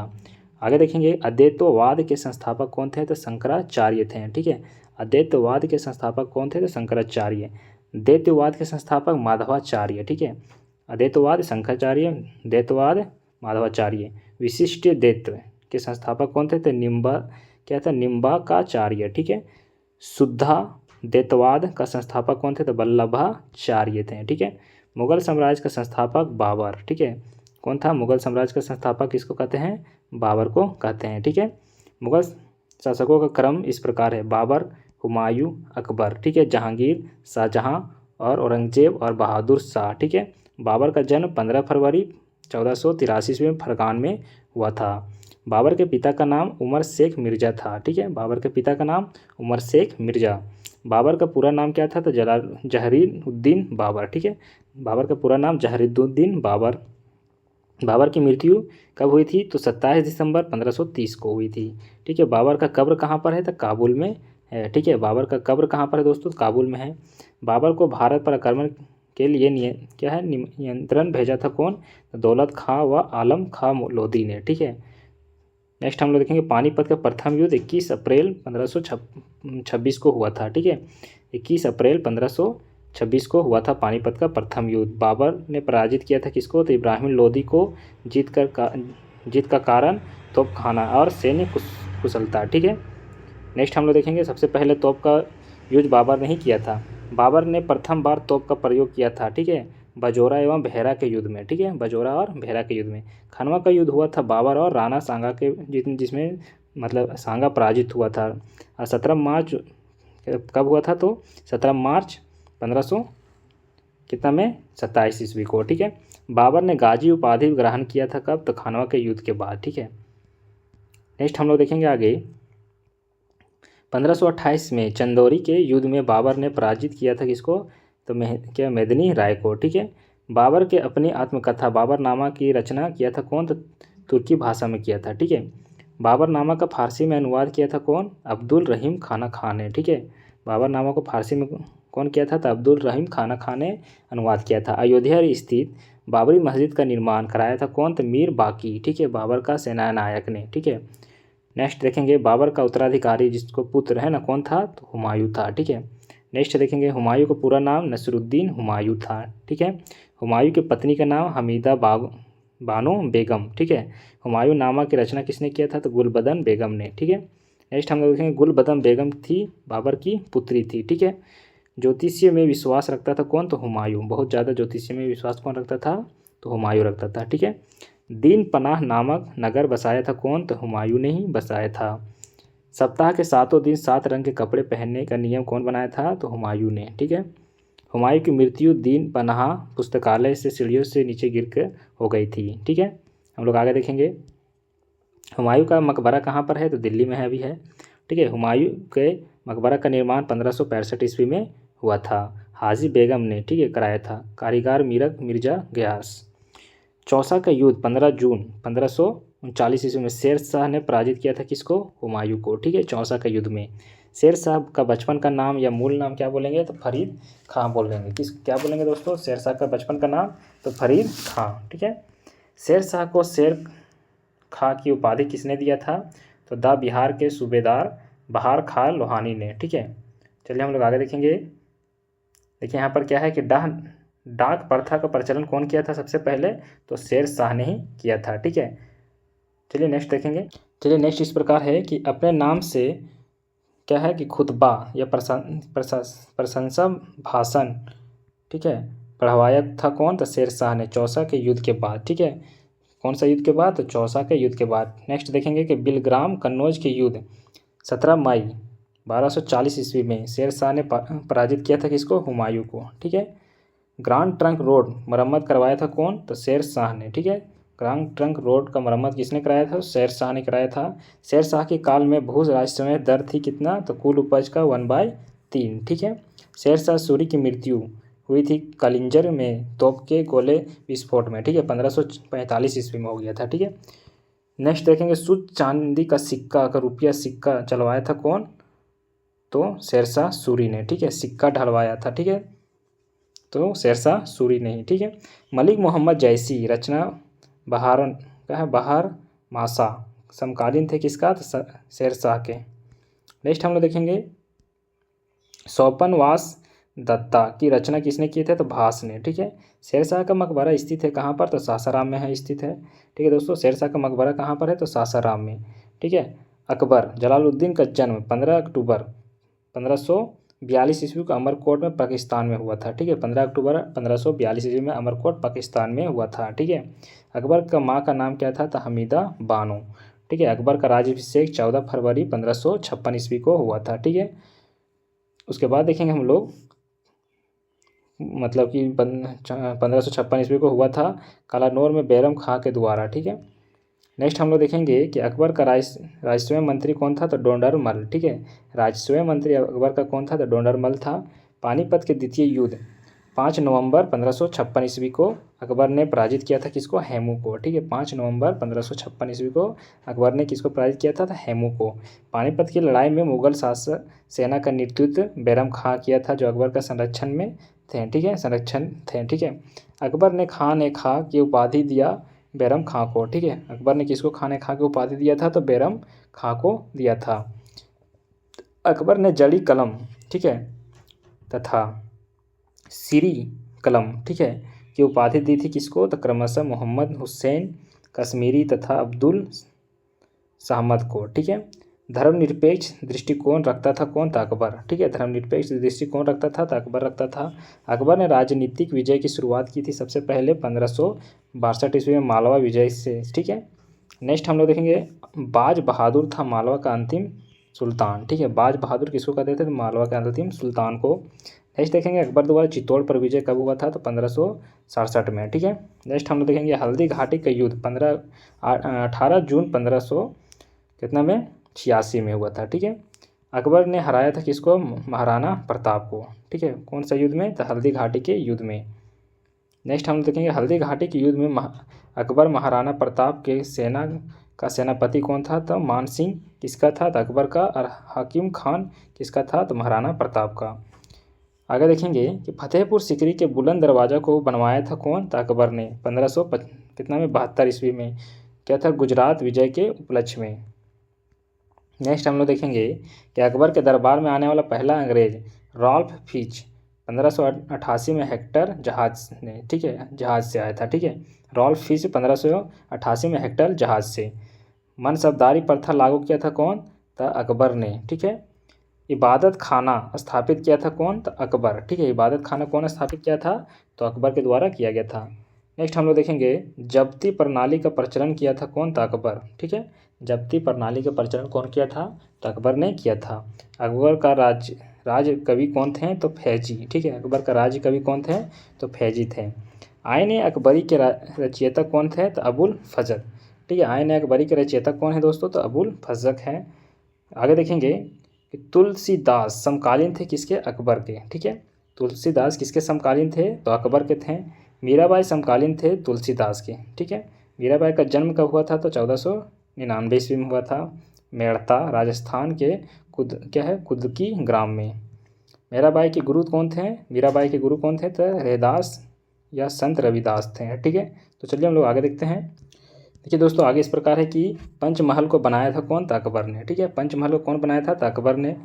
आगे देखेंगे अद्वैतवाद के संस्थापक कौन थे, तो शंकराचार्य थे। ठीक है, अद्वैतवाद के संस्थापक कौन थे, तो शंकराचार्य। द्वैतवाद के संस्थापक माधवाचार्य। ठीक है, अद्वैतवाद शंकराचार्य, द्वैतवाद माधवाचार्य। विशिष्टद्वैत के संस्थापक कौन थे? तो निम्बार्काचार्य, ठीक है। शुद्धाद्वैतवाद का संस्थापक कौन थे? तो वल्लभाचार्य थे, ठीक है। मुगल साम्राज्य का संस्थापक बाबर, ठीक है। कौन था? मुगल साम्राज्य का संस्थापक किसको कहते हैं? बाबर को कहते हैं, ठीक है। मुगल शासकों का क्रम इस प्रकार है: बाबर, हुमायूं, अकबर, ठीक है, जहांगीर, शाहजहां और औरंगजेब और बहादुर शाह, ठीक है। बाबर का जन्म 15 फरवरी 1483 ईस्वी में फरगान में हुआ था। बाबर के पिता का नाम उमर शेख मिर्ज़ा था, ठीक है। बाबर के पिता का नाम उमर शेख मिर्ज़ा। बाबर का पूरा नाम क्या था? तो जहरीउद्दीन बाबर, ठीक है। बाबर का पूरा नाम जहरीउद्दीन बाबर। बाबर की मृत्यु कब हुई थी? तो 27 दिसंबर 1530 को हुई थी, ठीक है। बाबर का कब्र कहाँ पर है? तो काबुल में है, ठीक है। बाबर का कब्र कहाँ पर है दोस्तों? काबुल में है। बाबर को भारत पर आक्रमण के लिए नियंत्रण भेजा था कौन? तो दौलत खां व आलम खां लोधी ने, ठीक है। नेक्स्ट हम लोग देखेंगे पानीपत का प्रथम युद्ध 21 अप्रैल 1526 को हुआ था, ठीक है। 21 अप्रैल 1526 को हुआ था पानीपत का प्रथम युद्ध। बाबर ने पराजित किया था किसको? तो इब्राहिम लोदी को। जीत का कारण तोपखाना और सैन्य कुशलता, ठीक है। नेक्स्ट हम लोग देखेंगे सबसे पहले तोप का यूज बाबर ने ही किया था। बाबर ने प्रथम बार तोप का प्रयोग किया था, ठीक है, बजोरा एवं भेरा के युद्ध में, ठीक है, बजोरा और भेरा के युद्ध में। खनवा का युद्ध हुआ था बाबर और राणा सांगा के जिसमें मतलब सांगा पराजित हुआ था। 17 मार्च कब हुआ था? तो 17 मार्च 1500 कितना में 27 ईस्वी को, ठीक है। बाबर ने गाजी उपाधि ग्रहण किया था कब? तो खनवा के युद्ध के बाद, ठीक है। नेक्स्ट हम लोग देखेंगे आगे 1528 में चंदौरी के युद्ध में बाबर ने पराजित किया था किसको? तो मेदिनी राय को, ठीक है। बाबर के अपनी आत्मकथा बाबरनामा की रचना किया था कौन? तो तुर्की भाषा में किया था, ठीक है। बाबरनामा का फारसी में अनुवाद किया था कौन? अब्दुल रहीम खाना खान ने, ठीक है। बाबरनामा को फारसी में कौन किया था? तो अब्दुल रहीम खाना खान ने अनुवाद किया था। अयोध्या स्थित बाबरी मस्जिद का निर्माण कराया था कौन? तो मीर बाकी, ठीक है, बाबर का सेनानायक ने, ठीक है। नेक्स्ट देखेंगे बाबर का उत्तराधिकारी जिसको पुत्र है ना कौन था? तो हुमायूं था, ठीक है। नेक्स्ट देखेंगे हुमायूं का पूरा नाम नसरुद्दीन हुमायूं था, ठीक है। हुमायूं की पत्नी का नाम हमीदा बानो बेगम, ठीक है। हुमायूं नामा की रचना किसने किया था? तो गुलबदन बेगम ने, ठीक है। नेक्स्ट हम लोग देखेंगे गुलबदन बेगम थी बाबर की पुत्री थी, ठीक है। ज्योतिषीय में विश्वास रखता था कौन? तो हुमायूं। बहुत ज़्यादा ज्योतिषीय में विश्वास कौन रखता था? तो हुमायूं रखता था, ठीक है। दीन पनाह नामक नगर बसाया था कौन? तो हुमायूं ने ही बसाया था। सप्ताह के 7 दिन 7 रंग के कपड़े पहनने का नियम कौन बनाया था? तो हुमायूं ने, ठीक है। हुमायूं की मृत्यु दीन पनाह पुस्तकालय से सीढ़ियों से नीचे गिर कर हो गई थी, ठीक है। हम लोग आगे देखेंगे हुमायूं का मकबरा कहाँ पर है? तो दिल्ली में है, अभी है, ठीक है। हुमायूं के मकबरा का निर्माण 1565 ईस्वी में हुआ था। हाजी बेगम ने, ठीक है, कराया था। कारीगर मिर्जा गयास। चौसा का युद्ध 15 जून 1539 ईस्वी में शेर शाह ने पराजित किया था किसको? हुमायूं को, ठीक है। चौसा का युद्ध में शेर शाह का बचपन का नाम या मूल नाम क्या बोलेंगे? तो फरीद खां बोलेंगे। क्या बोलेंगे दोस्तों? शेर शाह का बचपन का नाम तो फरीद खां, ठीक है। शेर शाह को शेर खां की उपाधि किसने दिया था? तो द बिहार के सूबेदार बहार खां लोहानी ने, ठीक है। चलिए हम लोग आगे देखेंगे। देखिए यहाँ पर क्या है कि डाक प्रथा का प्रचलन कौन किया था सबसे पहले? तो शेर शाह ने ही किया था, ठीक है। चलिए नेक्स्ट देखेंगे। चलिए नेक्स्ट इस प्रकार है कि अपने नाम से क्या है कि खुतबा या प्रशंसा भाषण, ठीक है, पढ़वाया था कौन? तो शेर शाह ने चौसा के युद्ध के बाद, ठीक है। कौन सा युद्ध के बाद? तो चौसा के युद्ध के बाद। नेक्स्ट देखेंगे कि बिलग्राम कन्नौज के युद्ध 17 मई 1240 ईस्वी में शेर शाह ने पराजित किया था किसको? हुमायूं को, ठीक है। ग्रांड ट्रंक रोड मरम्मत करवाया था कौन? तो शेर शाह ने, ठीक है। ग्रांड ट्रंक रोड का मरम्मत किसने कराया था? शेर शाह ने कराया था। शेर शाह के काल में भू राजस्व में दर थी कितना? तो कुल उपज का 1/3, ठीक है। शेर शाह सूरी की मृत्यु हुई थी कलिंजर में तोप के गोले विस्फोट में, ठीक है, 1545 ईस्वी में हो गया था, ठीक है। नेक्स्ट देखेंगे शुद्ध चांदी का सिक्का का रुपया सिक्का चलवाया था कौन? तो शेर शाह सूरी ने, ठीक है, सिक्का ढलवाया था, ठीक है, तो शेर शाह सूरी नहीं, ठीक है। मलिक मोहम्मद जैसी रचना बहारन क्या है? बहार मासा समकालीन थे किसका? तो शेर शाह के। नेक्स्ट हम लोग देखेंगे 54 दत्ता की रचना किसने की थे? तो भास ने। ठीक है। शेरशाह का मकबरा स्थित है कहाँ पर? तो सासाराम में है स्थित है। ठीक है दोस्तों, शेरशाह का मकबरा कहाँ पर है? तो सासाराम में। ठीक है। अकबर जलालुद्दीन का जन्म 15 अक्टूबर 1542 ईस्वी को अमरकोट में पाकिस्तान में हुआ था। ठीक है। 15 अक्टूबर 1542 ईस्वी में अमरकोट पाकिस्तान में हुआ था। ठीक है। अकबर का माँ का नाम क्या था? तो हमीदा बानो। ठीक है। अकबर का राज्याभिषेक 14 फरवरी 1556 ईस्वी को हुआ था। ठीक है। उसके बाद देखेंगे हम लोग, मतलब कि 1556 ईस्वी को हुआ था कालानौर में बैरम खां के द्वारा। ठीक है। नेक्स्ट हम लोग देखेंगे कि अकबर का राजस्व मंत्री कौन था? तो डोंडरमल। ठीक है। राजस्व मंत्री अकबर का कौन था? तो डोंडरमल था। पानीपत के द्वितीय युद्ध 5 नवंबर 1556 ईस्वी को अकबर ने पराजित किया था। किसको? हेमू को। ठीक है। 5 नवंबर 1556 ईस्वी को अकबर ने किसको पराजित किया था? तो हेमू को। पानीपत की लड़ाई में मुगल शासक सेना का नेतृत्व बैरम खां किया था, जो अकबर का संरक्षण में थे। ठीक है, संरक्षण थे। ठीक है। अकबर ने खान ए खां की उपाधि दिया बैरम खां को। ठीक है। अकबर ने किसको खान ए खां की उपाधि दिया था? तो बैरम खां को दिया था। अकबर ने जड़ी कलम, ठीक है, तथा सीरी कलम, ठीक है, की उपाधि दी थी किसको? तो क्रमशः मोहम्मद हुसैन कश्मीरी तथा अब्दुल सहमद को। ठीक है। धर्मनिरपेक्ष दृष्टिकोण रखता था कौन? था अकबर। ठीक है। धर्मनिरपेक्ष दृष्टिकोण रखता था तो अकबर रखता था। अकबर ने राजनीतिक विजय की शुरुआत की थी सबसे पहले 1562 ईस्वी में मालवा विजय से। ठीक है। नेक्स्ट हम लोग देखेंगे, बाज बहादुर था मालवा का अंतिम सुल्तान। ठीक है। बाज बहादुर किसको कहते थे? तो मालवा के अंतिम सुल्तान को। नेक्स्ट देखेंगे, अकबर द्वारा चित्तौड़ पर विजय कब हुआ था? तो 1567 में। ठीक है। नेक्स्ट हम लोग देखेंगे हल्दी घाटी का युद्ध 18 जून 1500 कितना में 86 में हुआ था। ठीक है। अकबर ने हराया था किसको? महाराणा प्रताप को। ठीक है। कौन सा युद्ध में? तो हल्दी घाटी के युद्ध में। नेक्स्ट हम देखेंगे हल्दी घाटी के युद्ध में अकबर महाराणा प्रताप के सेना का सेनापति कौन था? तो मान सिंह किसका था? तो अकबर का। और हकीम खान किसका था? तो महाराणा प्रताप का। आगे देखेंगे कि फतेहपुर सीकरी के बुलंद दरवाज़ा को बनवाया था कौन? तो अकबर ने 1500 कितना में 72 ईस्वी में। क्या था? गुजरात विजय के उपलक्ष्य में। नेक्स्ट हम लोग देखेंगे कि अकबर के दरबार में आने वाला पहला अंग्रेज रॉल्फ फिच 1588 में हेक्टर जहाज ने, ठीक है, जहाज से आया था। ठीक है। रॉल्फ फिच 1588 में हेक्टर जहाज से। मनसबदारी प्रथा लागू किया था कौन? तो अकबर ने। ठीक है। इबादत खाना स्थापित किया था कौन? तो अकबर। ठीक है। इबादत खाना कौन स्थापित किया था? तो अकबर के द्वारा किया गया था। नेक्स्ट हम लोग देखेंगे जब्ती प्रणाली का प्रचलन किया था कौन? तो अकबर। ठीक है। जब्ती प्रणाली का प्रचलन कौन किया था? तो अकबर ने किया था। अकबर का राज कवि कौन थे? तो फैजी। ठीक है। अकबर का राज्य कवि कौन थे? तो फैजी थे। आईन अकबरी के रचयिता कौन थे? तो अबुल फजल। ठीक है। आईन अकबरी के रचयिता कौन है दोस्तों? तो अबुल फजल हैं। आगे देखेंगे कि तुलसीदास समकालीन थे किसके? अकबर के। ठीक है। तुलसीदास किसके समकालीन थे? तो अकबर के थे। मीराबाई समकालीन थे तुलसीदास के। ठीक है। मीराबाई का जन्म कब हुआ था? तो 1499 ईस्वी में हुआ था। मेड़ता राजस्थान के कुदकी ग्राम में। मीराबाई के गुरु कौन थे? मीराबाई के गुरु कौन थे? तो रैदास या संत रविदास थे। ठीक है। तो चलिए हम लोग आगे देखते हैं। देखिए दोस्तों, आगे इस प्रकार है कि पंचमहल को बनाया था कौन? तो अकबर ने। ठीक है। पंचमहल को कौन बनाया था? तो अकबर ने।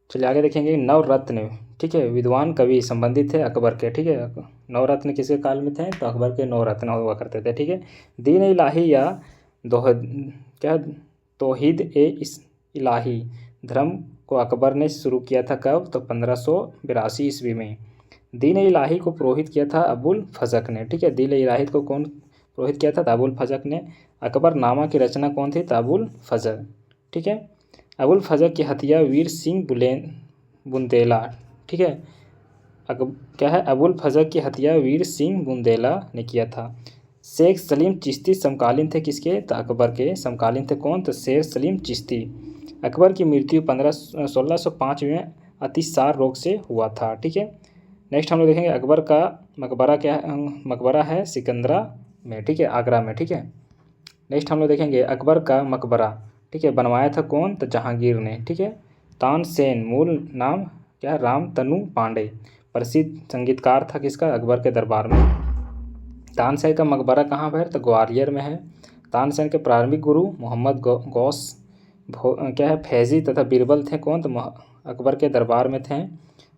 चलिए आगे देखेंगे नवरत्न, ठीक है, विद्वान कवि संबंधित थे अकबर के। ठीक है। नवरत्न किसके काल में थे? तो अकबर के नवरत्न हुआ करते थे। ठीक है। दीन इलाही या तौहीद इलाही धर्म को अकबर ने शुरू किया था कब? तो 1582 ईस्वी में। दीन इलाही को पुरोहित किया था अबुल फजक ने। ठीक है। दीन इलाही को कौन पुरोहित किया था? तो अबुल फजक ने। अकबर नामा की रचना कौन थी? तो अबुल फजक। ठीक है। अबुल फजक की हत्या वीर सिंह बुंदेला, ठीक है, क्या है? अबुल फजक की हत्या वीर सिंह बुंदेला ने किया था। शेख सलीम चिश्ती समकालीन थे किसके? तो अकबर के समकालीन थे कौन? तो शेख सलीम चिश्ती। अकबर की मृत्यु 1605 में अतिसार रोग से हुआ था। ठीक है। नेक्स्ट हम लोग देखेंगे अकबर का मकबरा क्या है? मकबरा है सिकंदरा में। ठीक है। आगरा में। ठीक है। नेक्स्ट हम लोग देखेंगे अकबर का मकबरा, ठीक है, बनवाया था कौन? तो जहांगीर ने। ठीक है। तानसेन मूल नाम क्या है? राम तनु पांडे प्रसिद्ध संगीतकार था किसका? अकबर के दरबार में। तानसेन का मकबरा कहाँ पर है? तो ग्वालियर में है। तानसेन के प्रारंभिक गुरु मोहम्मद गौस क्या है? फैजी तथा बीरबल थे कौन? तो अकबर के दरबार में थे।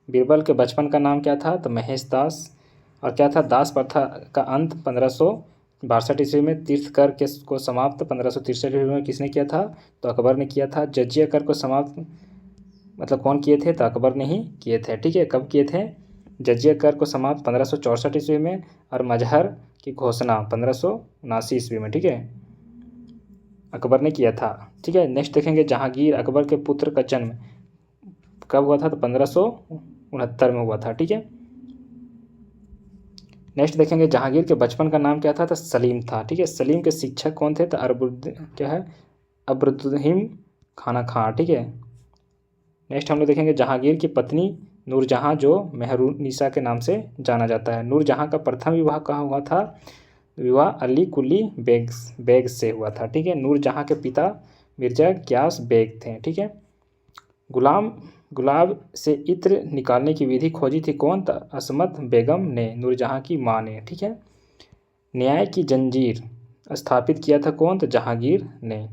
बीरबल के बचपन का नाम क्या था? तो महेश दास। और क्या था? दास प्रथा का अंत 1562 ईस्वी में। तीर्थ कर के को समाप्त 1563 ईस्वी में किसने किया था? तो अकबर ने किया था। जजिया कर को समाप्त मतलब कौन किए थे? तो अकबर ने ही किए थे। ठीक है, कब किए थे? जजिया कर को समाप्त 1564 ईस्वी में, और मजहर की घोषणा 1579 ईस्वी में। ठीक है, अकबर ने किया था। ठीक है, नेक्स्ट देखेंगे जहांगीर अकबर के पुत्र का जन्म कब हुआ था? तो 1569 में हुआ था। ठीक है, नेक्स्ट देखेंगे जहांगीर के बचपन का नाम क्या था? तो सलीम था। ठीक है, सलीम के शिक्षक कौन थे? तो अब्दुर्रहीम खाना खां। ठीक है, नेक्स्ट हम लोग देखेंगे जहांगीर की पत्नी नूरजहां, जो मेहरुनिसा के नाम से जाना जाता है। नूरजहां का प्रथम विवाह कहाँ हुआ था? विवाह अली कुली बेग से हुआ था। ठीक है, नूरजहां के पिता मिर्जा ग्यास बेग थे। ठीक है, गुलाब से इत्र निकालने की विधि खोजी थी कौन? तो असमत बेगम ने, नूरजहां की माँ ने। ठीक है, न्याय की जंजीर स्थापित किया था कौन? तो जहांगीर ने।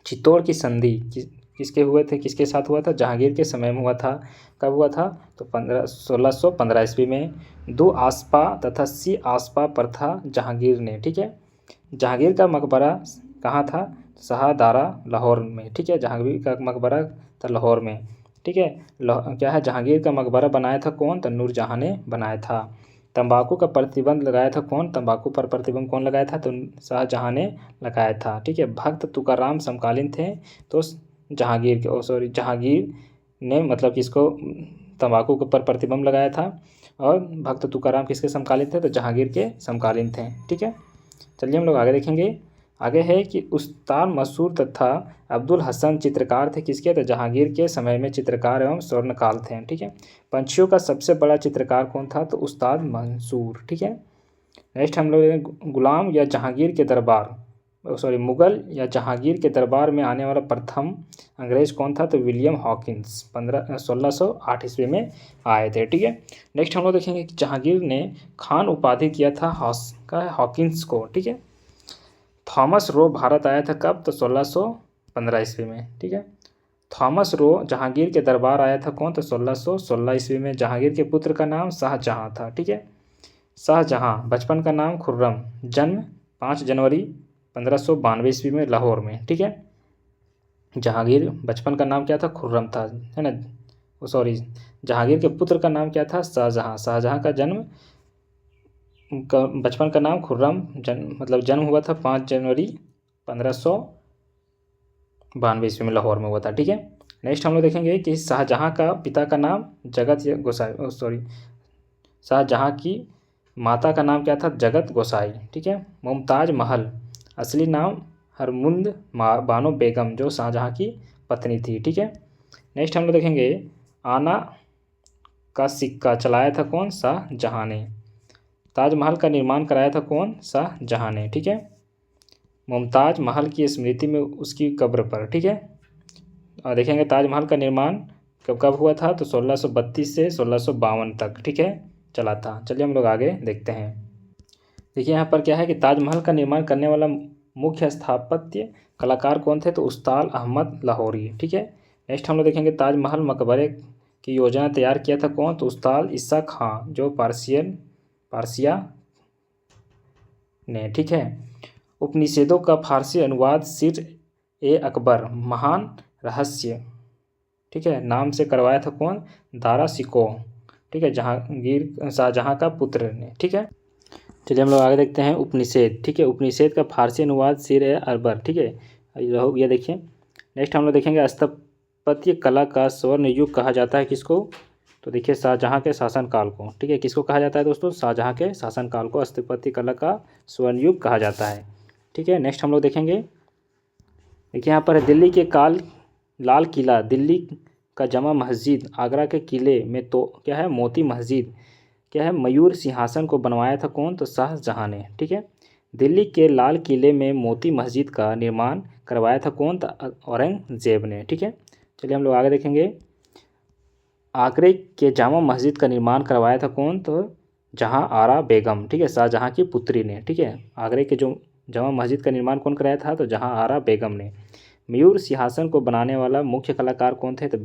चित्तौड़ की संधि किसके हुए थे, किसके साथ हुआ था? जहांगीर के समय में हुआ था। कब हुआ था? तो 1615 ईस्वी में। दो आसपा तथा सी आसपा प्रथा जहांगीर ने। ठीक है, जहांगीर का मकबरा कहाँ था? शाहदारा लाहौर में। ठीक है, जहांगीर का मकबरा था लाहौर में। ठीक है, क्या है? जहांगीर का मकबरा बनाया था कौन? तो नूरजहां ने बनाया था। तंबाकू का प्रतिबंध लगाया था कौन? तंबाकू पर प्रतिबंध कौन लगाया था? तो शाहजहां ने लगाया था। ठीक है, भक्त तुकाराम समकालीन थे तो जहांगीर के जहांगीर ने मतलब किसको तंबाकू के ऊपर प्रतिबंध लगाया था, और भक्त तुकाराम किसके समकालीन थे? तो जहांगीर के समकालीन थे। ठीक है, चलिए हम लोग आगे देखेंगे। आगे है कि उस्ताद मसूर तथा अब्दुल हसन चित्रकार थे किसके? तो जहांगीर के समय में चित्रकार एवं स्वर्णकाल थे। ठीक है, पंछियों का सबसे बड़ा चित्रकार कौन था? तो उस्ताद मंसूर। ठीक है, नेक्स्ट हम लोग गुलाम या जहांगीर के दरबार मुगल या जहांगीर के दरबार में आने वाला प्रथम अंग्रेज कौन था? तो विलियम हॉकिंस 1608 ईस्वी में आए थे। ठीक है, नेक्स्ट हम लोग देखेंगे कि जहांगीर ने खान उपाधि किया था हॉकिंस को। ठीक है, थॉमस रो भारत आया था कब? तो 1615 ईस्वी में। ठीक है, थॉमस रो जहांगीर के दरबार आया था कौन? तो 1616 ईस्वी में। जहांगीर के पुत्र का नाम शाहजहां था। ठीक है, शाहजहां बचपन का नाम खुर्रम, जन्म 5 जनवरी 1592 ईस्वी में लाहौर में। ठीक है, जहांगीर बचपन का नाम क्या था? खुर्रम था, है ना। जहांगीर के पुत्र का नाम क्या था? शाहजहां। शाहजहां का बचपन का नाम खुर्रम, जन्म हुआ था 5 जनवरी 1592 ईस्वी में लाहौर में हुआ था। ठीक है, नेक्स्ट हम लोग देखेंगे कि शाहजहां का पिता का नाम शाहजहां की माता का नाम क्या था? जगत गोसाई। ठीक है, मुमताज महल असली नाम हरमुंद बानो बेगम, जो शाहजहां की पत्नी थी। ठीक है, नेक्स्ट हम लोग देखेंगे आना का सिक्का चलाया था कौन? शाहजहां ने। ताजमहल का निर्माण कराया था कौन? शाहजहां ने। ठीक है, मुमताज महल की स्मृति में उसकी कब्र पर। ठीक है, और देखेंगे ताजमहल का निर्माण कब कब हुआ था? तो 1632 से 1652 तक। ठीक है, चला था। चलिए हम लोग आगे देखते हैं। देखिए यहाँ पर क्या है कि ताजमहल का निर्माण करने वाला मुख्य स्थापत्य कलाकार कौन थे? तो उस्ताद अहमद लाहौरी। ठीक है, नेक्स्ट हम लोग देखेंगे ताजमहल मकबरे की योजना तैयार किया था कौन? तो उस्ताद ईसा खां, जो पारसिया ने। ठीक है, उपनिषदों का फारसी अनुवाद सिर ए अकबर महान रहस्य, ठीक है, नाम से करवाया था कौन? दारा सिको। ठीक है, शाहजहां का पुत्र ने। ठीक है, चलिए हम लोग आगे देखते हैं उपनिषद। ठीक है, उपनिषद का फारसी अनुवाद सिर ए अकबर। ठीक है, ये देखिए। नेक्स्ट हम लोग देखेंगे स्थापत्य कला का स्वर्ण युग कहा जाता है किसको? तो देखिए शाहजहां के शासनकाल को। ठीक है, किसको कहा जाता है दोस्तों? शाहजहां के शासनकाल को स्थापत्य कला का स्वर्ण युग कहा जाता है। ठीक है, नेक्स्ट हम लोग देखेंगे। देखिए यहाँ पर दिल्ली के लाल किला, दिल्ली का जमा मस्जिद, आगरा के किले में तो क्या है? मोती मस्जिद, क्या है? मयूर सिंहासन को बनवाया था कौन? तो शाहजहां ने। ठीक है, दिल्ली के लाल किले में मोती मस्जिद का निर्माण करवाया था कौन? तो औरंगजेब ने। ठीक है, चलिए हम लोग आगे देखेंगे। आगरे के जामा मस्जिद का निर्माण करवाया था कौन? तो जहां आरा बेगम। ठीक है, शाहजहां की पुत्री ने। ठीक है, आगरे के जो जामा मस्जिद का निर्माण कौन कराया था? तो जहां आरा बेगम ने। मयूर सिंहासन को बनाने वाला मुख्य कलाकार कौन थे? तो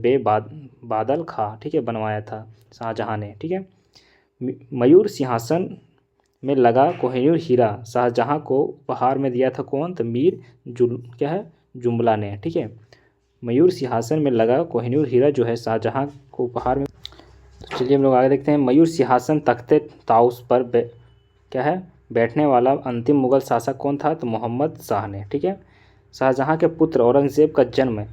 बादल खां, ठीक है, बनवाया था शाहजहाँ ने, ठीक है। मयूर सिंहासन में लगा कोहिनूर हीरा शाहजहाँ को उपहार में दिया था कौन? तो मीर क्या है, जुमला ने, ठीक है। मयूर सिंहासन में लगा कोहिनूर हीरा जो है शाहजहाँ को उपहार में। तो चलिए हम लोग आगे देखते हैं। मयूर सिंहासन तख्ते ताउस पर क्या है, बैठने वाला अंतिम मुगल शासक कौन था? तो मोहम्मद शाह ने, ठीक है। शाहजहाँ के पुत्र औरंगज़ेब का जन्म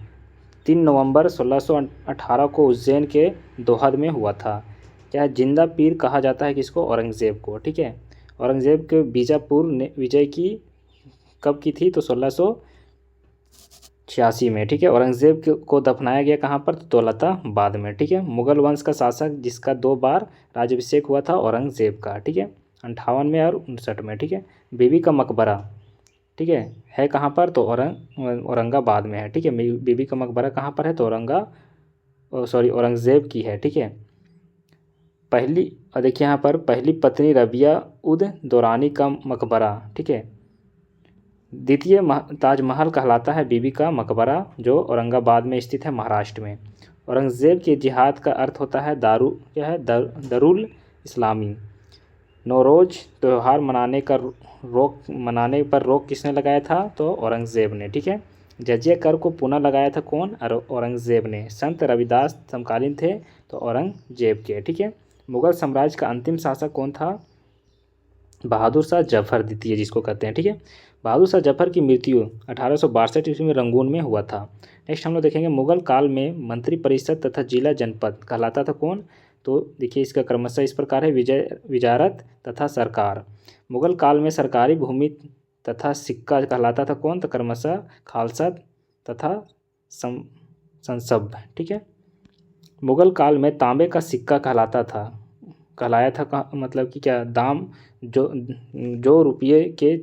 3 नवंबर 1618 को उज्जैन के दोहद में हुआ था। क्या है, जिंदा पीर कहा जाता है किसको? औरंगज़ेब को, ठीक है। औरंगज़ेब के बीजापुर ने विजय की कब की थी? तो 1686 में, ठीक है। औरंगज़ेब को दफनाया गया कहाँ पर? तो दौलताबाद में, ठीक है। मुगल वंश का शासक जिसका 2 बार राज्याभिषेक हुआ था औरंगज़ेब का, ठीक है, 58 में और 59 में, ठीक है। बीबी का मकबरा, ठीक है कहाँ पर? तो औरंगाबाद में है, ठीक है। बीबी का मकबरा कहाँ पर है? तो औरंगज़ेब की है, ठीक है। पहली, देखिए यहाँ पर पहली पत्नी रबिया उद दौरानी का मकबरा, ठीक है। द्वितीय ताजमहल कहलाता है बीबी का मकबरा जो औरंगाबाद में स्थित है महाराष्ट्र में। औरंगज़ेब के जिहाद का अर्थ होता है दारू, क्या है, दरुल इस्लामी। नौरोज़ त्यौहार मनाने पर रोक किसने लगाया था? तो औरंगज़ेब ने, ठीक है। जजिया कर को पुनः लगाया था कौन? औरंगज़ेब ने। संत रविदास समकालीन थे तो औरंगज़ेब के, ठीक है। मुगल साम्राज्य का अंतिम शासक कौन था? बहादुर शाह जफर द्वितीय जिसको कहते हैं, ठीक है। बहादुर शाह जफर की मृत्यु 1862 ईस्वी में रंगून में हुआ था। नेक्स्ट हम लोग देखेंगे मुगल काल में मंत्रिपरिषद तथा जिला जनपद कहलाता था कौन? तो देखिए इसका क्रमशः इस प्रकार है, विजारत तथा सरकार। मुगल काल में सरकारी भूमि तथा सिक्का कहलाता था कौन? तो क्रमशः खालसा तथा संसब, ठीक है। मुगल काल में तांबे का सिक्का कहलाया था मतलब कि क्या, दाम जो रुपये के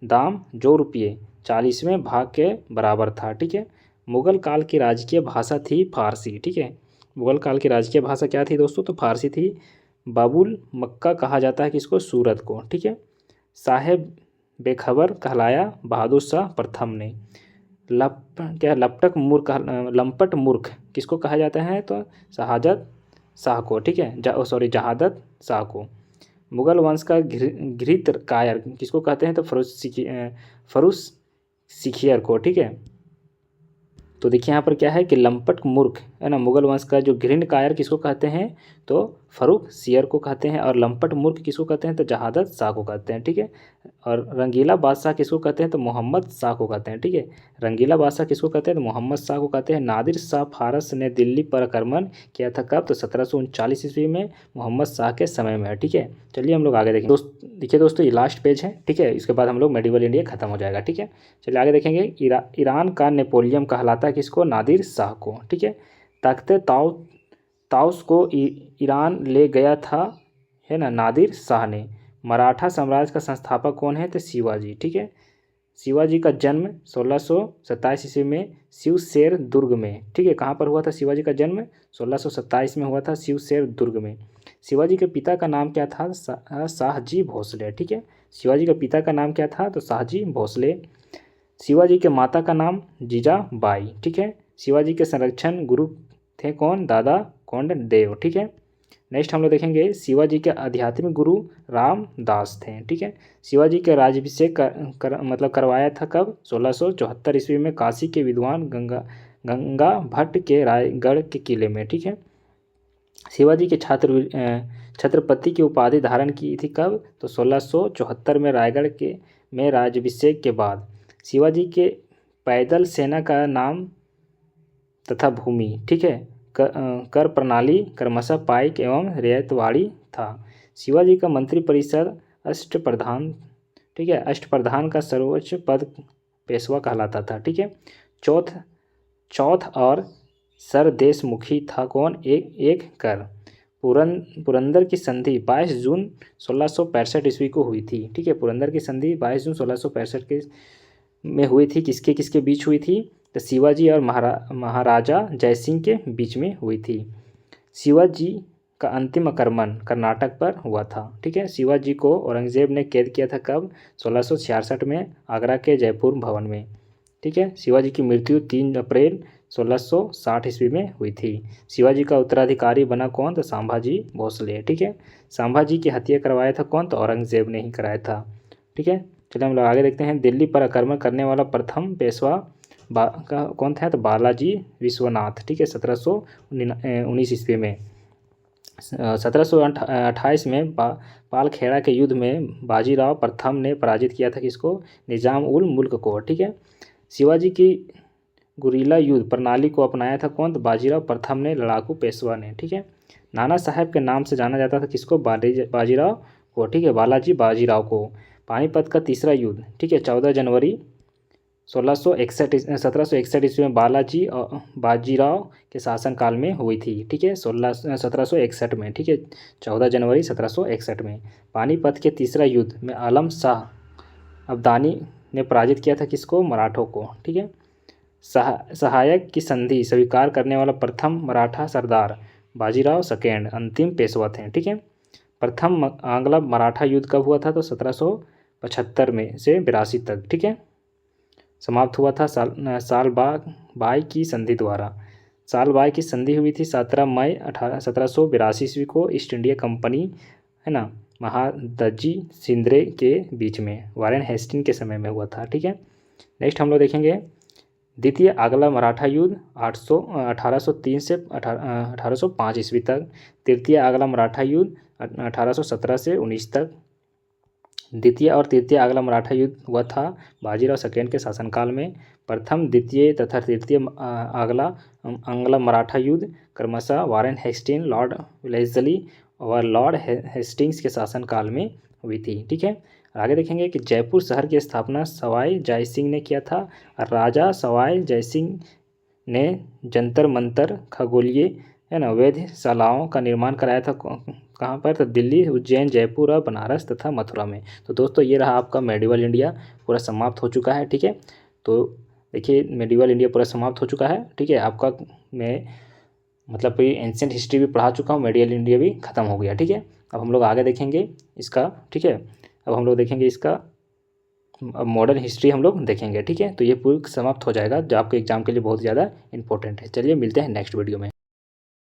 दाम जो रुपये 40वें भाग के बराबर था, ठीक है। मुगल काल की राजकीय भाषा थी फारसी, ठीक है। मुगल काल की राजकीय भाषा क्या थी दोस्तों? तो फारसी थी। बाबुल मक्का कहा जाता है किसको? सूरत को, ठीक है। साहेब बेखबर कहलाया बहादुर शाह प्रथम ने। लंपट मूर्ख किसको कहा जाता है? तो जहादत शाह को। मुगल वंश का घृत कायर किसको कहते हैं? तो फरुस सिखियर को, ठीक है। तो देखिए यहाँ पर क्या है कि लंपट मूर्ख है ना, मुगल वंश का जो घृण कायर किसको कहते हैं? तो फरुख सियर को कहते हैं। और लंपट मूर्ख किसको कहते हैं? तो जहादत शाह को कहते हैं, ठीक है। और रंगीला बादशाह किसको कहते हैं? तो मोहम्मद शाह को कहते हैं, ठीक है। रंगीला बादशाह किसको कहते हैं? तो मोहम्मद शाह को कहते हैं। नादिर शाह फारस ने दिल्ली पर आक्रमण किया था कब? तो 1739 ईस्वी में मोहम्मद शाह के समय में है, ठीक है। चलिए हम लोग आगे देखेंगे देखिए दोस्तों ये लास्ट पेज है, ठीक है। इसके बाद हम लोग मेडिवल इंडिया खत्म हो जाएगा, ठीक है। चलिए आगे देखेंगे। ईरान का नेपोलियन कहलाता है किसको? नादिर शाह को, ठीक है। तख्ते ताउस को ईरान ले गया था, है ना, नादिर शाह ने। मराठा साम्राज्य का संस्थापक कौन है? तो शिवाजी, ठीक है। शिवाजी का जन्म 1627 ईस्वी में शिवशेर दुर्ग में, ठीक है। कहाँ पर हुआ था शिवाजी का जन्म? 1627 में हुआ था शिवशेर दुर्ग में। शिवाजी के पिता का नाम क्या था? शाहजी भोसले, ठीक है। शिवाजी का पिता का नाम क्या था? तो शाहजी भोसले। शिवाजी के माता का नाम जीजाबाई, ठीक है। शिवाजी के संरक्षण गुरु थे कौन? दादा कोंडदेव, ठीक है। नेक्स्ट हम लोग देखेंगे शिवाजी के आध्यात्मिक गुरु रामदास थे, ठीक है। शिवाजी के राज्याभिषेक करवाया था कब? 1674 ईस्वी में काशी के विद्वान गंगा भट्ट के रायगढ़ के किले में, ठीक है। शिवाजी के छत्रपति की उपाधि धारण की थी कब? तो 1674 में रायगढ़ में राज्याभिषेक के बाद। शिवाजी के पैदल सेना का नाम तथा भूमि, ठीक है, कर प्रणाली क्रमशः पाइक एवं रियायतवाड़ी था। शिवाजी का मंत्रिपरिषद अष्टप्रधान, ठीक है। अष्टप्रधान का सर्वोच्च पद पेशवा कहलाता था, ठीक है। चौथ और सरदेशमुखी था कौन? एक कर। पुरंदर की संधि 22 जून 1665 ईस्वी को हुई थी, ठीक है। पुरंदर की संधि 22 जून 1665 के में हुई थी। किसके किसके बीच हुई थी? तो शिवाजी और महाराजा जयसिंह के बीच में हुई थी। शिवाजी का अंतिम आक्रमण कर्नाटक पर हुआ था, ठीक है। शिवाजी को औरंगजेब ने कैद किया था कब? 1666 में आगरा के जयपुर भवन में, ठीक है। शिवाजी की मृत्यु 3 अप्रैल 1660 ईस्वी में हुई थी। शिवाजी का उत्तराधिकारी बना कौन? तो संभाजी भोसले। ठीक है, संभाजी की हत्या करवाया था कौन? तो औरंगजेब ने ही कराया था। ठीक है, चलिए हम लोग आगे देखते हैं। दिल्ली पर आक्रमण करने वाला प्रथम पेशवा का कौन था? तो बालाजी विश्वनाथ। ठीक है, 1719 ईस्वी में। 1728 में पालखेड़ा के युद्ध में बाजीराव प्रथम ने पराजित किया था किसको? निजाम उल मुल्क को। ठीक है, शिवाजी की गुरीला युद्ध प्रणाली को अपनाया था कौन? तो बाजीराव प्रथम ने, लड़ाकू पेशवा ने। ठीक है, नाना साहब के नाम से जाना जाता था किसको? बाजीराव को। ठीक है, बालाजी बाजीराव को। पानीपत का तीसरा युद्ध, ठीक है, 14 जनवरी 1761 ईस्वी में बालाजी और बाजीराव के शासनकाल में हुई थी। ठीक है, 1761 में। ठीक है, 14 जनवरी 1761 में। पानीपत के तीसरा युद्ध में आलम शाह अब्दाली ने पराजित किया था किसको? मराठों को। ठीक है, सहायक की संधि स्वीकार करने वाला प्रथम मराठा सरदार बाजीराव सेकेंड अंतिम पेशवा थे। ठीक है, प्रथम आंग्ल मराठा युद्ध कब हुआ था? तो 1775 में से 82 तक। ठीक है, समाप्त हुआ था साल बाई की संधि द्वारा। साल बाई की संधि हुई थी 17 मई 1782 ईस्वी को ईस्ट इंडिया कंपनी, है ना, महादजी शिंदे के बीच में वारेन हेस्टिंग के समय में हुआ था। ठीक है, नेक्स्ट हम लोग देखेंगे द्वितीय आंग्ल मराठा युद्ध 1803 से 1805 ईस्वी तक। तृतीय आंग्ल मराठा युद्ध 1817 से 19 तक। द्वितीय और तृतीय आंग्ल मराठा युद्ध हुआ था बाजीराव सेकेंड के शासनकाल में। प्रथम, द्वितीय तथा तृतीय आंग्ल मराठा युद्ध क्रमशः वारेन हेस्टिंग, लॉर्ड वेलेस्ली और लॉर्ड हेस्टिंग्स के शासनकाल में हुई थी। ठीक है, आगे देखेंगे कि जयपुर शहर की स्थापना सवाई जय सिंह ने किया था। राजा सवाई जय सिंह ने जंतर मंतर, खगोलीय, है ना, वेधशालाओं का निर्माण कराया था कहाँ पर? तो दिल्ली, उज्जैन, जयपुर और बनारस तथा मथुरा में। तो दोस्तों ये रहा आपका मेडिवल इंडिया पूरा समाप्त हो चुका है। ठीक है, तो देखिए मेडिवल इंडिया पूरा समाप्त हो चुका है। ठीक है, आपका मैं मतलब कोई एंशिएंट हिस्ट्री भी पढ़ा चुका हूँ, मेडिवल इंडिया भी ख़त्म हो गया। ठीक है, अब हम लोग आगे देखेंगे इसका। ठीक है, अब हम लोग देखेंगे इसका अब मॉडर्न हिस्ट्री हम लोग देखेंगे। ठीक है, तो ये पूरी समाप्त हो जाएगा जो आपके एग्जाम के लिए बहुत ज़्यादा इंपॉर्टेंट है। चलिए मिलते हैं नेक्स्ट वीडियो में।